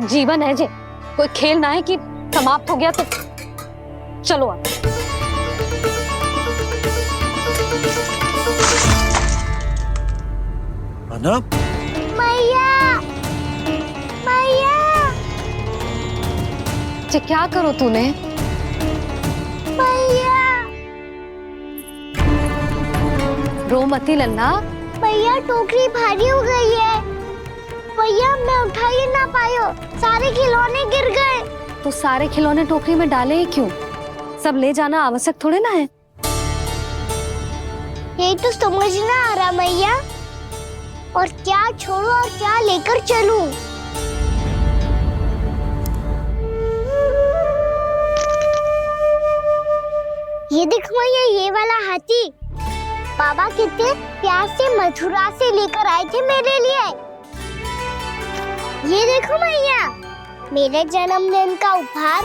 जीवन है जे, कोई खेल ना है कि समाप्त हो गया तो चलो आप। अना, मैया, मैया, जे क्या करो तूने? मैया, रो मती लल्ला। भैया टोकरी भारी हो गई है। भैया मैं उठा ही ना पायो, सारे खिलौने गिर गए। तो सारे खिलौने टोकरी में डाले ही क्यों? सब ले जाना आवश्यक थोड़े ना है। यही तो समझ ना आ रहा मैया, और क्या छोड़ू और क्या लेकर चलूं? ये देख मैया, ये वाला हाथी बाबा कितने प्यार से मथुरा से लेकर आए थे मेरे लिए। ये देखो मैया, मेरे जन्मदिन का उपहार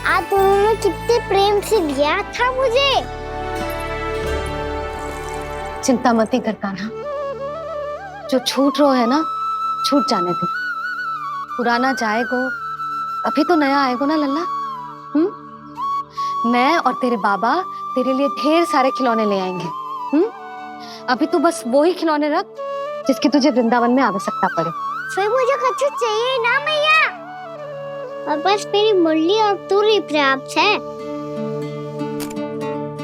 आप उन्होंने कितने प्रेम से दिया था मुझे। चिंता मत कर कान्हा, जो छूट रो है ना छूट जाने दे। पुराना जाएगो, अभी तो नया आएगो ना लल्ला। मैं और तेरे बाबा तेरे लिए ढेर सारे खिलौने ले आएंगे। अभी तू बस वो ही खिलौने रख जिसकी तुझे वृंदावन में आवश्यकता पड़े। फिर मुझे कुछ चाहिए ना मैया, और बस मेरी मुरली और तुरी पर्याप्त है।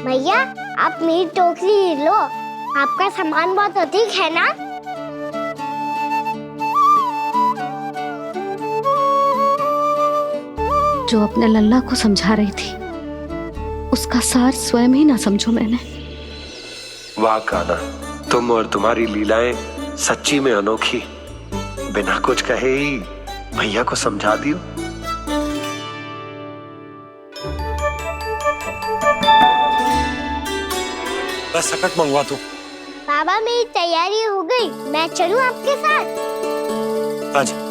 भैया आप मेरी टोकरी लो, आपका सामान बहुत अधिक है ना। जो अपने लल्ला को समझा रही थी उसका सार स्वयं ही ना समझो मैंने। वाह कान्हा, तुम और तुम्हारी लीलाएं सच्ची में अनोखी। बिना कुछ कहे ही भैया को समझा दियो। बस सकट मंगवा तू। बाबा मेरी तैयारी हो गई, मैं चलूं आपके साथ? आजा।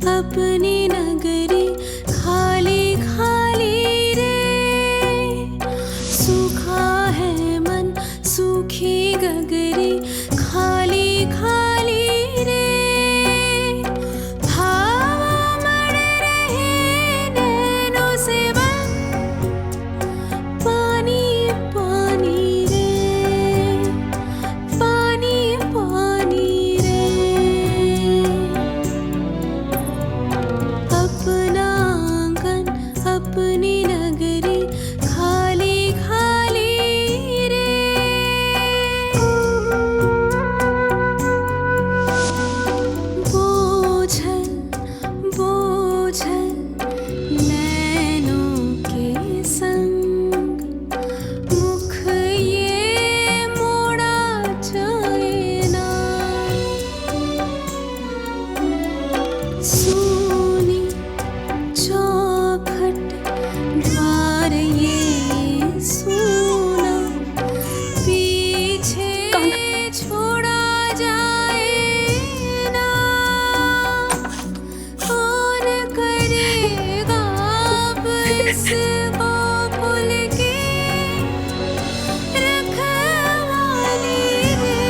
अपनी नगरी खाली खाली रे, सूखा है मन सूखी गगरी खाली खाली रे, हवा मर रहे नैनों से बन पानी पानी रे, पानी पानी रे, अपना आंगन अपनी नगरी खाली खाली रे, बोझल बोझल नैनों के संग मुख ये मोड़ा जाए ना, सोनी चौखट द्वार ये सोना पीछे छोड़ा जाए ना, कौन करेगा अब इसको भूल के रखवाली रे।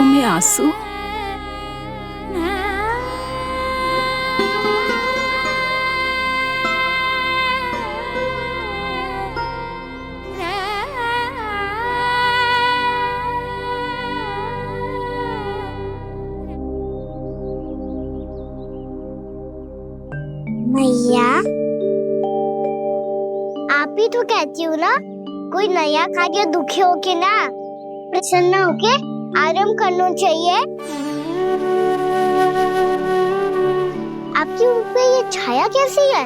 आंखों में आंसू। मैया, आप ही तो कहती हो ना, कोई नया कार्य दुखी होके ना प्रसन्न होके आराम करना चाहिए। आपकी मुंह पे ये छाया कैसी है?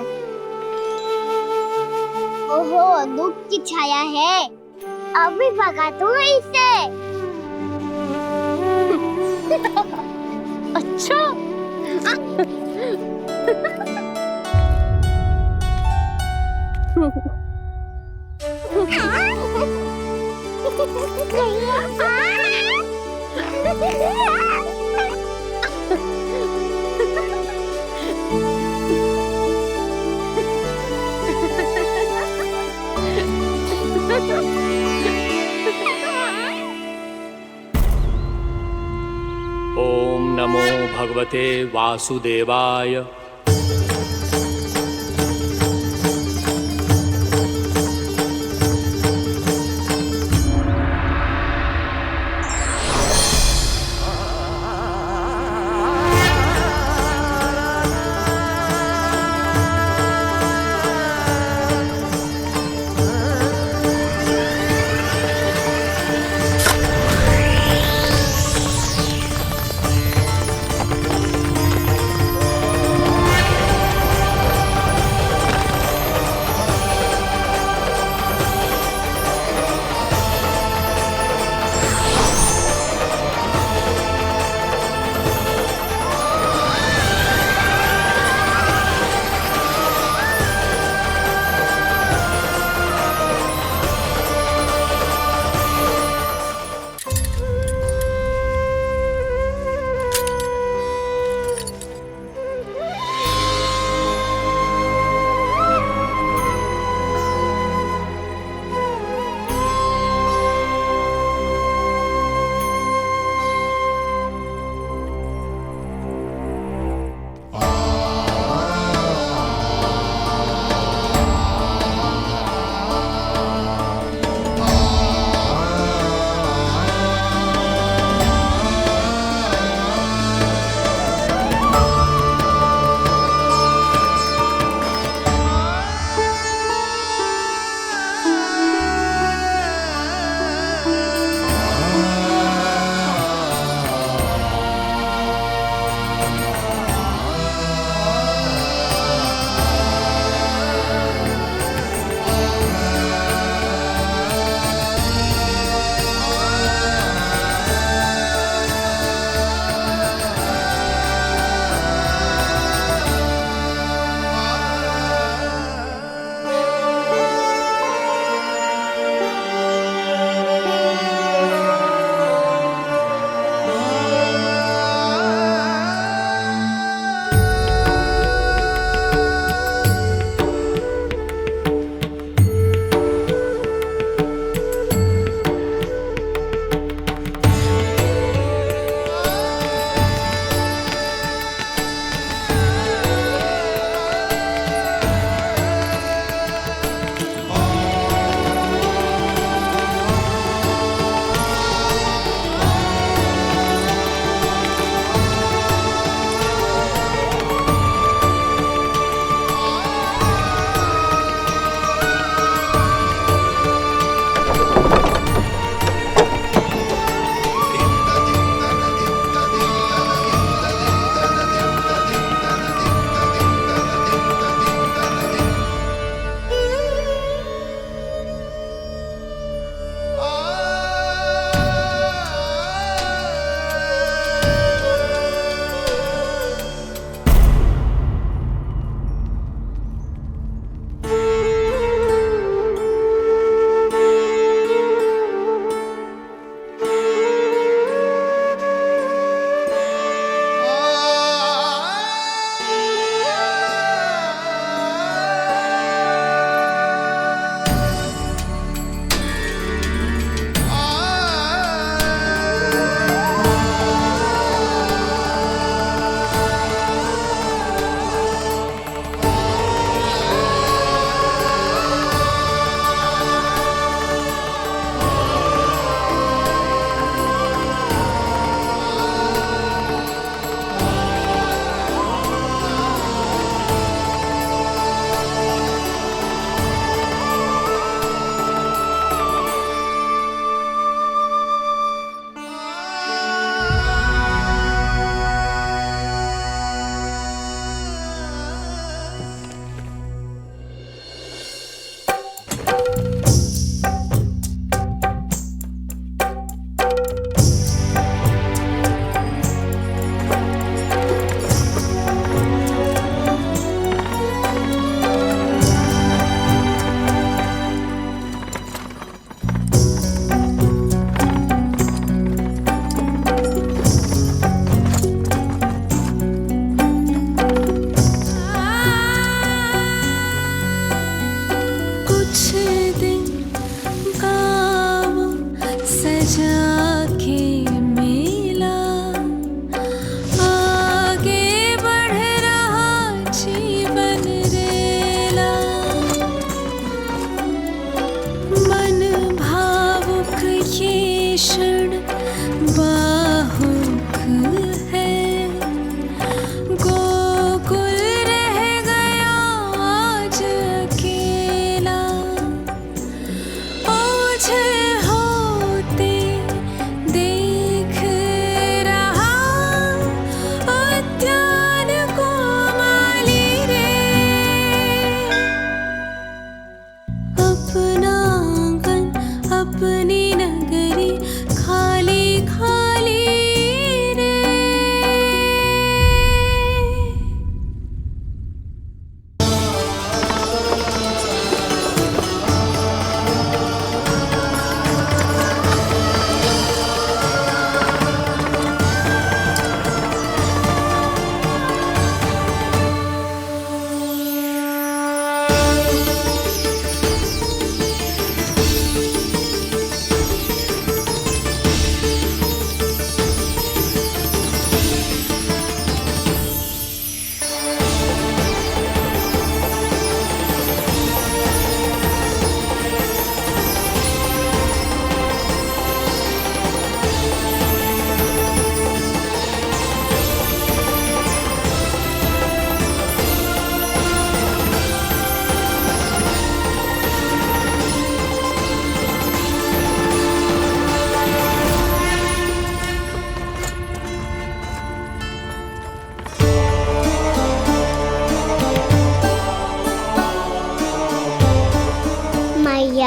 ओहो, दुख की छाया है। अभी भगा दूं इसे। अच्छा। ओम नमो भगवते वासुदेवाय।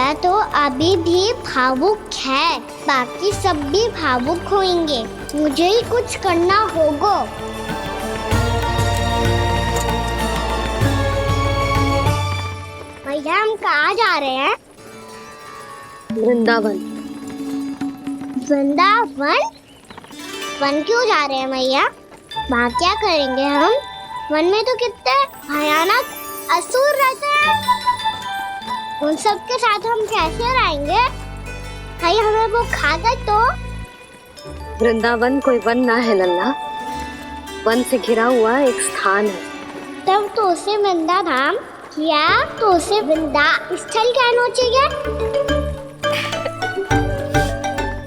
मैया तो अभी भी भावुक है, बाकी सब भी भावुक होंगे। मुझे ही कुछ करना होगा। भैया हम कहाँ जा रहे हैं? वृंदावन। वृंदावन? वन क्यों जा रहे हैं भैया? वहाँ क्या करेंगे हम? वन में तो कितने भयानक असुर रहते हैं। उन सब के साथ हम कैसे रहेंगे? कहीं हमें वो खा गए तो? वृंदावन कोई वन ना है लल्ला, वन से घिरा हुआ एक स्थान है। तब तो उसे वृंदा धाम क्या तो उसे वृंदा स्थल कहना चाहिए।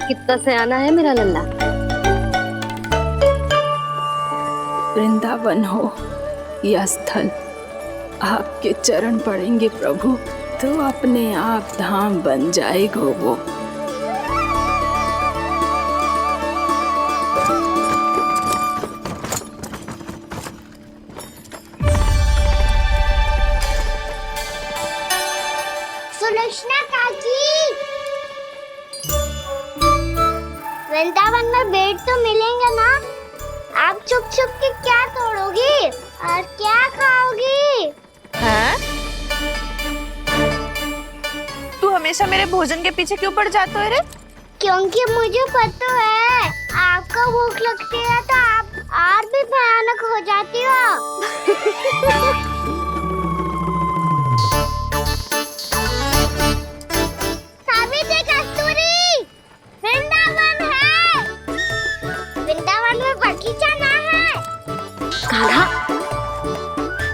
कितना सयाना है मेरा लल्ला। वृंदावन हो या स्थल, आपके चरण पड़ेंगे प्रभु तो अपने आप धाम बन जाएगा वो। सुलक्षणा काकी, वृंदावन में बेट तो मिलेंगे ना? आप छुप छुप के क्या तोड़ोगी और क्या खाओगी? हाँ? तू हमेशा मेरे भोजन के पीछे क्यों पड़ जाता है रे? क्योंकि मुझे पता है आपको भूख लगती है तो आप और भी भयानक हो जाती हो। सावित्री, कस्तूरी, वृंदावन है। वृंदावन में बगीचा ना है। कान्हा,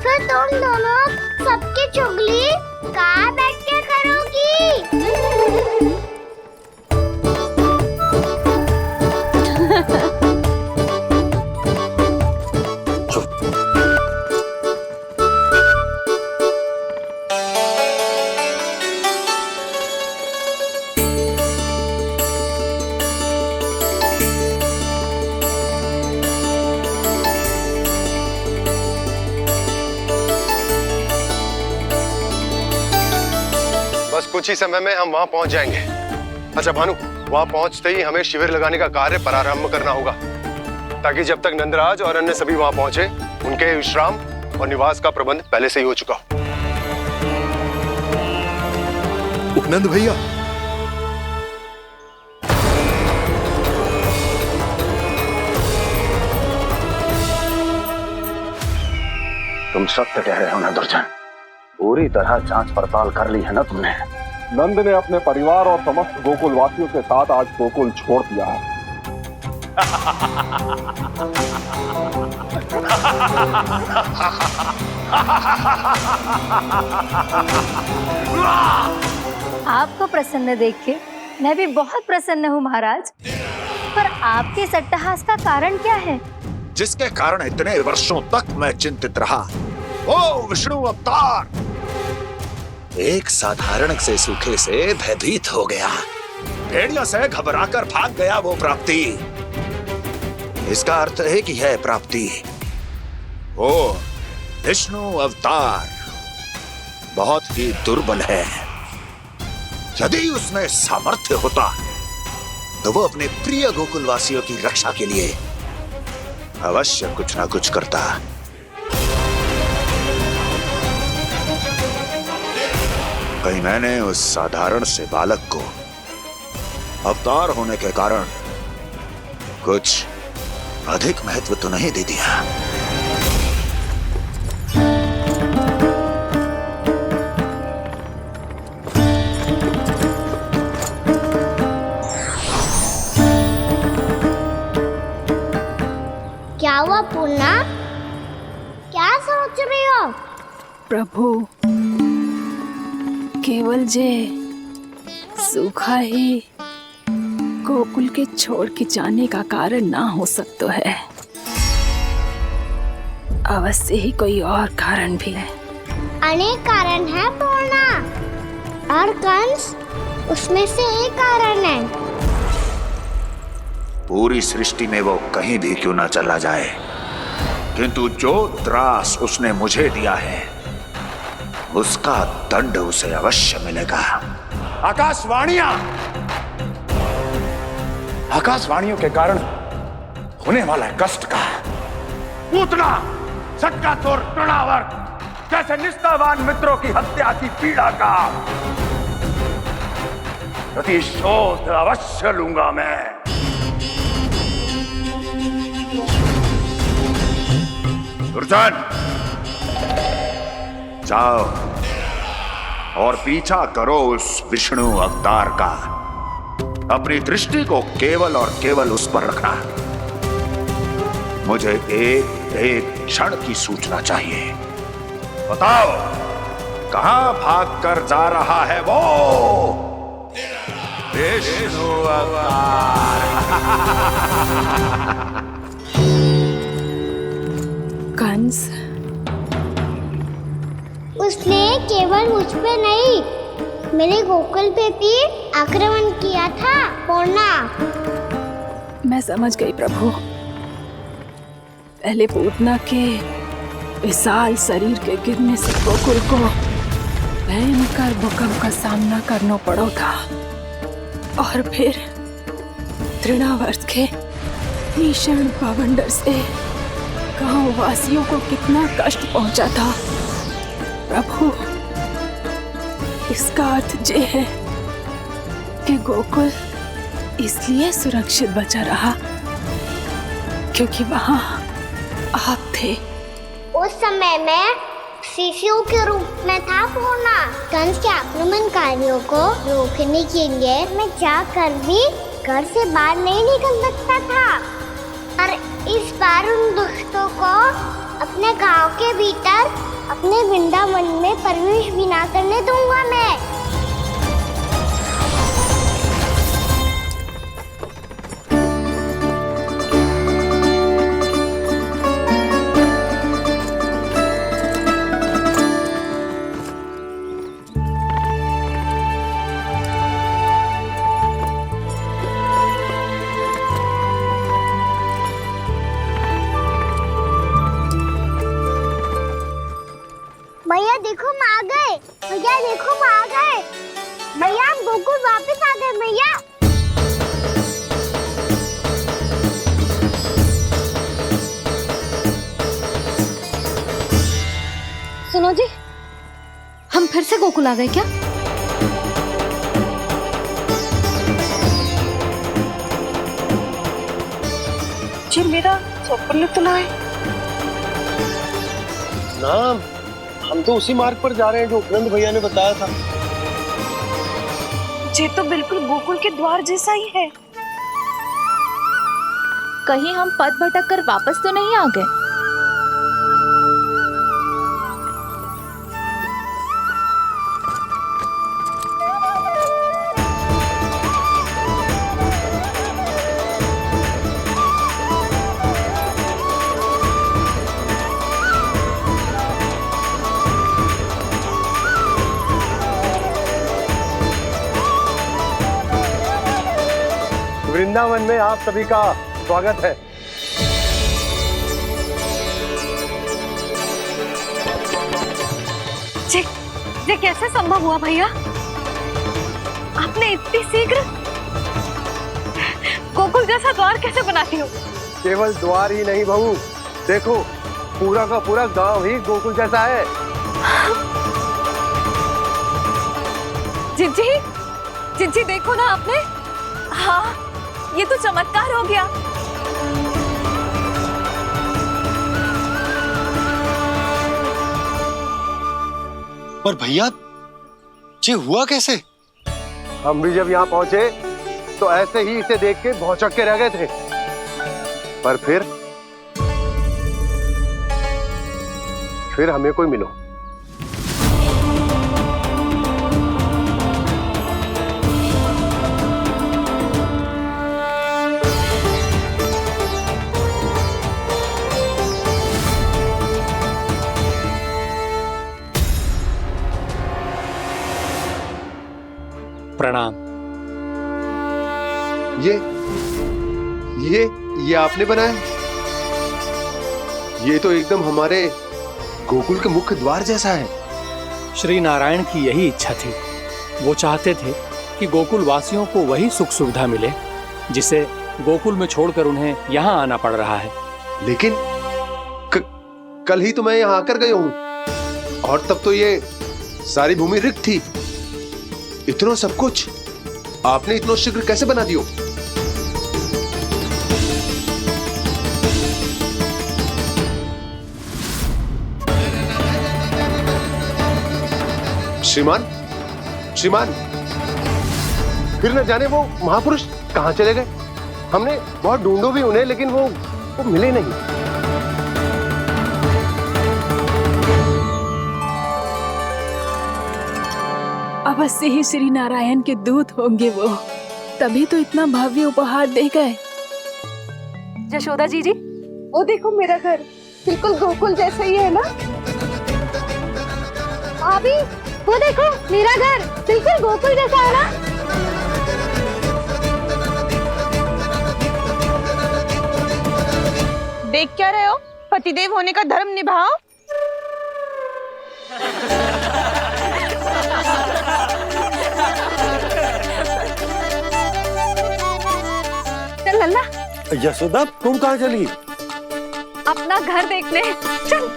फिर तुम दोनों सबकी चुगली कहाँ बैठ के करोगी? बस कुछ ही समय में हम वहां पहुंच जाएंगे। अच्छा भानु, वहां पहुंचते ही हमें शिविर लगाने का कार्य प्रारंभ करना होगा, ताकि जब तक नंदराज और अन्य सभी वहां पहुंचे उनके विश्राम और निवास का प्रबंध पहले से ही हो चुका हो। उपनंद भैया, तुम सत्य कह रहे हो ना दुर्जन? पूरी तरह जांच पड़ताल कर ली है ना तुमने? नंद ने अपने परिवार और समस्त गोकुल वासियों के साथ आज गोकुल छोड़ दिया है। आपको प्रसन्न देख के मैं भी बहुत प्रसन्न हूँ महाराज, पर आपके इस अट्टहास का कारण क्या है? जिसके कारण इतने वर्षों तक मैं चिंतित रहा, ओ विष्णु अवतार, एक साधारण से सूखे से भयभीत हो गया, भेड़ियों से घबराकर भाग गया वो प्राप्ति। इसका अर्थ है कि है प्राप्ति वो विष्णु अवतार बहुत ही दुर्बल है। यदि उसमें सामर्थ्य होता तो वो अपने प्रिय गोकुलवासियों की रक्षा के लिए अवश्य कुछ ना कुछ करता। कहीं मैंने उस साधारण से बालक को अवतार होने के कारण कुछ अधिक महत्व तो नहीं दे दिया। क्या हुआ पूर्णा? क्या सोच रही हो? प्रभु, केवल जे सूखा ही गोकुल के छोड़ के जाने का कारण ना हो सकता है, अवश्य ही कोई और कारण भी है। अनेक कारण है पूर्णा, और कंस उसमें से एक कारण है। पूरी सृष्टि में वो कहीं भी क्यों ना चला जाए, किंतु जो त्रास उसने मुझे दिया है उसका दंड उसे अवश्य मिलेगा। आकाशवाणियों के कारण होने वाला है कष्ट का, पूतना सटका चोर तृणावर जैसे निष्ठावान मित्रों की हत्या की पीड़ा का प्रतिशोध अवश्य लूंगा मैं। दुर्जन, जाओ और पीछा करो उस विष्णु अवतार का। अपनी दृष्टि को केवल और केवल उस पर रखना। मुझे एक एक क्षण की सूचना चाहिए। बताओ कहां भागकर जा रहा है वो विष्णु अवतार? कंस, उसने केवल मुझ पे नहीं, मेरे गोकुल पे भी आक्रमण किया था पूर्णा। मैं समझ गई प्रभु। पहले पूतना के विशाल शरीर के गिरने से गोकुल को भयंकर भूकंप का सामना करना पड़ा था, और फिर तृणावर्त के भीषण पावंडर से गांव वासियों को कितना कष्ट पहुंचा था। प्रभु, इसका अर्थ ये है कि गोकुल इसलिए सुरक्षित बचा रहा क्योंकि वहां आप थे। उस समय मैं शिशु के रूप में था पूर्णा। कंस के आक्रमणकारियों को रोकने के लिए मैं जाकर भी घर से बाहर नहीं निकल सकता था, और इस बार उन दुष्टों को अपने गांव के भीतर अपने वृंदावन में प्रवेश भी ना करने दूंगा मैं। भैया देखो हम आ गए, भैया देखो हम आ गए, भैया हम गोकुल वापस आ गए भैया। सुनो जी, हम फिर से गोकुल आ गए क्या? जी मेरा स्वप्न तो ना है। ना, हम तो उसी मार्ग पर जा रहे हैं जो उपनंद भैया ने बताया था। ये तो बिल्कुल गोकुल के द्वार जैसा ही है। कहीं हम पथ भटक कर वापस तो नहीं आ गए? वृंदावन में आप सभी का स्वागत है। ये कैसे संभव हुआ भैया? आपने इतनी शीघ्र गोकुल जैसा द्वार कैसे बनाती हो? केवल द्वार ही नहीं बहू, देखो पूरा का पूरा गांव ही गोकुल जैसा है। जिज्जी, जिज्जी देखो ना आपने। हाँ, ये तो चमत्कार हो गया। पर भैया ये हुआ कैसे? हम भी जब यहाँ पहुंचे तो ऐसे ही इसे देख के भौचक के रह गए थे, पर फिर हमें कोई मिलो। प्रणाम। ये आपने बनाया? ये तो एकदम हमारे गोकुल के मुख्य द्वार जैसा है। श्री नारायण की यही इच्छा थी। वो चाहते थे कि गोकुल वासियों को वही सुख सुविधा मिले जिसे गोकुल में छोड़कर उन्हें यहाँ आना पड़ रहा है। लेकिन कल ही तो मैं यहाँ आकर गया हूँ और तब तो ये सारी भूमि रिक्त थी। इतना सब कुछ आपने इतना शीघ्र कैसे बना दियो? श्रीमान, श्रीमान, फिर न जाने वो महापुरुष कहां चले गए। हमने बहुत ढूंढो भी उन्हें, लेकिन वो मिले नहीं। अवश्य ही श्री नारायण के दूत होंगे वो, तभी तो इतना भव्य उपहार दे गए। यशोदा जी वो देखो मेरा घर बिल्कुल गोकुल जैसा ही है ना। भाभी वो देखो मेरा घर बिल्कुल गोकुल जैसा है ना। देख क्या रहे हो? पतिदेव होने का धर्म निभाओ। चल लल्ला, यशोदा तुम कहाँ चली? अपना घर देखने चल।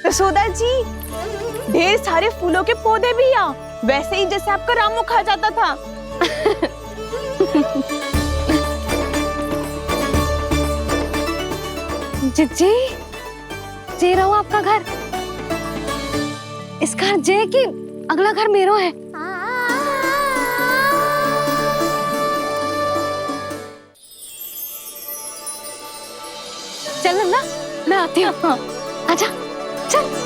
यशोदा जी, ढेर सारे फूलों के पौधे भी यहाँ, वैसे ही जैसे आपका रामू खा जाता था। जी जे रहो आपका घर। इस घर जे की अगला घर मेरो है। चल ना, मैं आती हूँ। हाँ, आजा चल।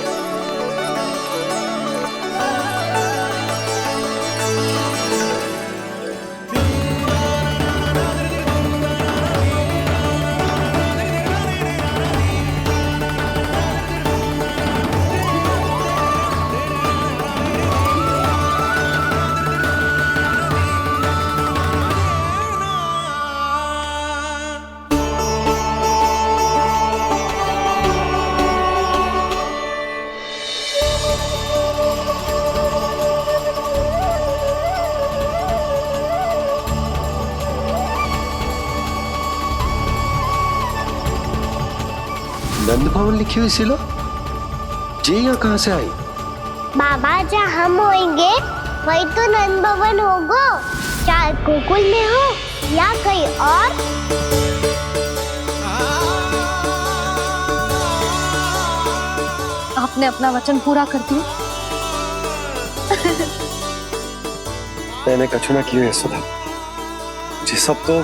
नंद भवन लिखी हुई सिलो जी यहाँ कहाँ से आई? बाबा जहाँ हम होंगे वही तो नंद भवन होगा, चाहे गोकुल में हो या कहीं और। आपने अपना वचन पूरा कर दिया। मैंने कछु ना किया यशोदा, ये सब तो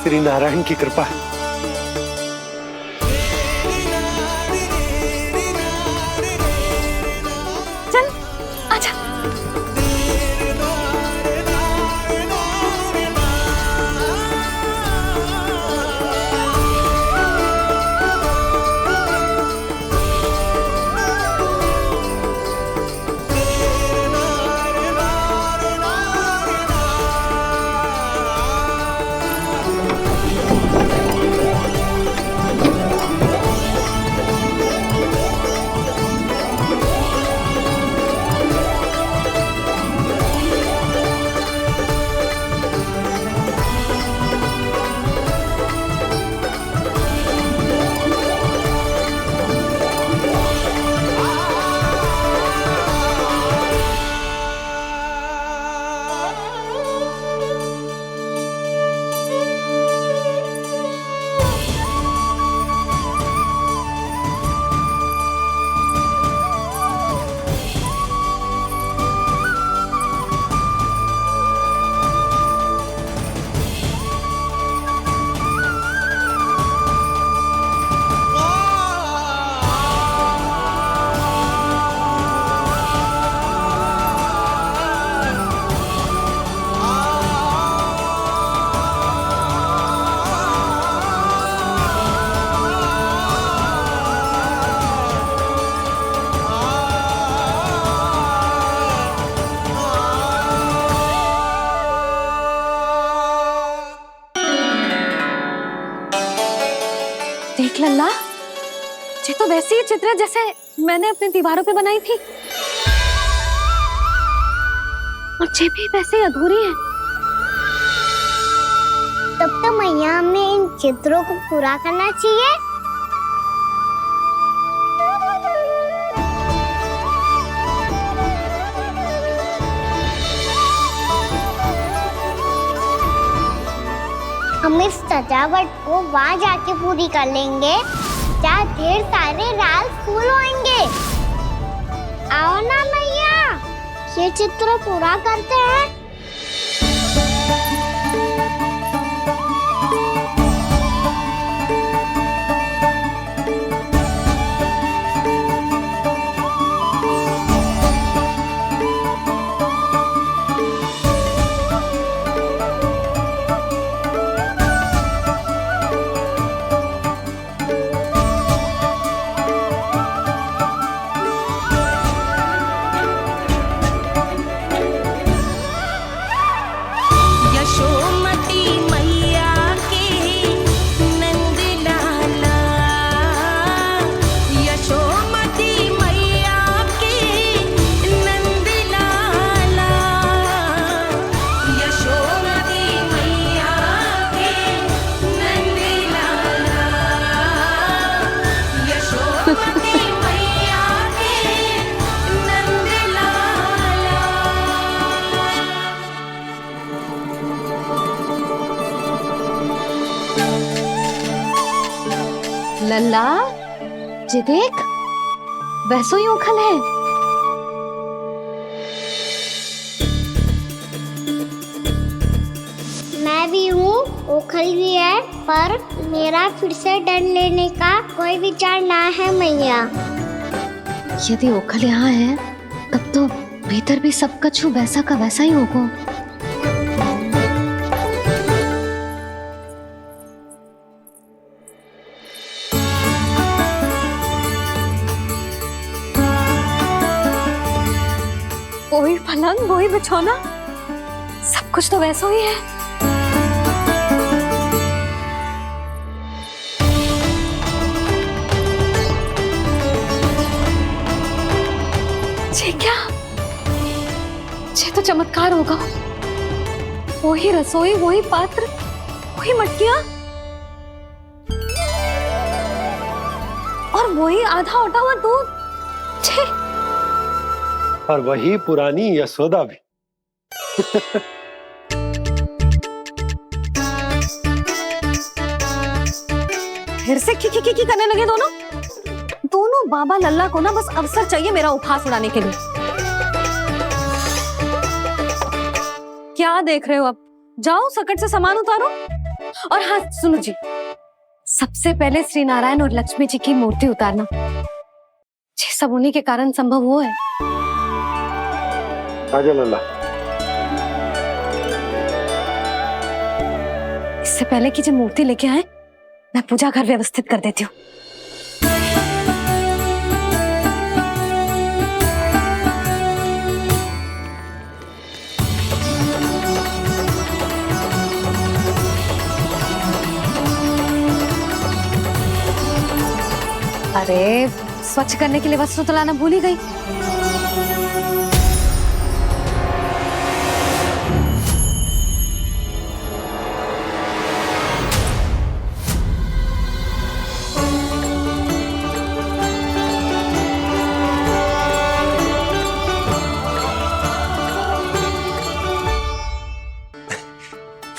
श्री नारायण की कृपा है। देख लल्ला, ये तो वैसी ही चित्र है जैसे मैंने अपनी दीवारों पे बनाई थी, और ये भी वैसे ही अधूरी है। तब तो मैया हमें इन चित्रों को पूरा करना चाहिए। हम इस सजावट को वहाँ जाके पूरी कर लेंगे जहाँ ढेर सारे लाल फूल होंगे। आओ ना मैया, ये चित्र पूरा करते हैं। यशोमती मैया के नंद लाला, यशोमती मैया के नंद लाला, यशोमती मैया के नंद लाला, यशोमती मैया के नंद लाला। लल्ला, ये देख, वैसो ही उखल है। मैं भी हूँ, ओखल भी है, पर मेरा फिर से डर लेने का कोई विचार ना है मैया। यदि ओखल यहाँ है, तब तो भीतर भी सब कछु वैसा का वैसा ही होगा। वही पलंग, वही बिछौना, सब कुछ तो वैसा ही है। ये क्या? ये तो चमत्कार होगा। वही रसोई, वही पात्र, वही मटकियां, और वही आधा उटा हुआ दूध। छे! और वही पुरानी यशोदा भी। फिर से की करने लगे दोनों बाबा लल्ला को ना बस अवसर चाहिए मेरा उपहास उड़ाने के लिए। क्या देख रहे हो? अब जाओ, सकट से सामान उतारो। और हाँ सुनो जी, सबसे पहले श्री नारायण और लक्ष्मी जी की मूर्ति उतारना। ये सब उन्हीं के कारण संभव हुआ है। आजा लल्ला। इससे पहले कि जो मूर्ति लेके आए, मैं पूजा घर व्यवस्थित कर देती हूँ। अरे स्वच्छ करने के लिए वस्त्र तो लाना भूल ही गई।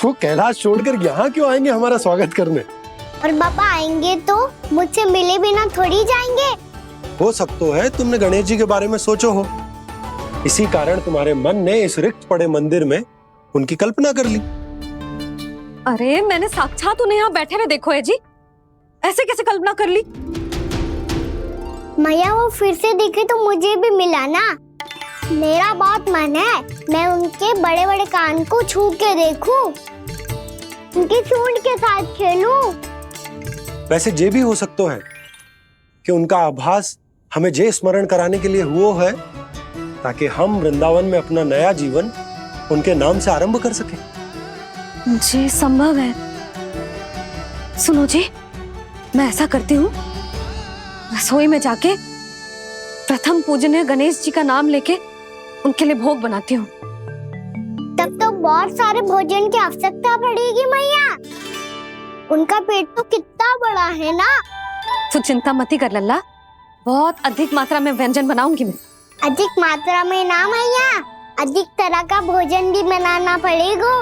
वो कैलाश छोड़कर यहाँ क्यों आएंगे हमारा स्वागत करने? और पापा आएंगे तो मुझसे मिले बिना थोड़ी जाएंगे। हो सकता है तुमने गणेश जी के बारे में सोचो हो, इसी कारण तुम्हारे मन ने इस रिक्त पड़े मंदिर में उनकी कल्पना कर ली। अरे मैंने साक्षात उन्हें यहाँ बैठे हुए देखो है जी, ऐसे कैसे कल्पना कर ली? मैया वो फिर से दिखे तो मुझे भी मिला ना। मेरा बहुत मन है, मैं उनके बड़े बड़े कान को छू के देखूं, उनकी सूंड के साथ खेलूं। वैसे ये भी हो सकता है कि उनका आभास हमें जे स्मरण कराने के लिए हुआ है, ताकि हम वृंदावन में अपना नया जीवन उनके नाम से आरंभ कर सके। जी संभव है। सुनो जी, मैं ऐसा करती हूँ, रसोई में जाके प्रथम पूजनीय गणेश जी का नाम लेके उनके लिए भोग बनाती हूँ। तब तो बहुत सारे भोजन की आवश्यकता पड़ेगी मैया। उनका पेट तो कितना बड़ा है ना। तू चिंता मत ही कर लल्ला, बहुत अधिक मात्रा में व्यंजन बनाऊंगी मैं। अधिक मात्रा में ना मैया, अधिक तरह का भोजन भी बनाना पड़ेगा।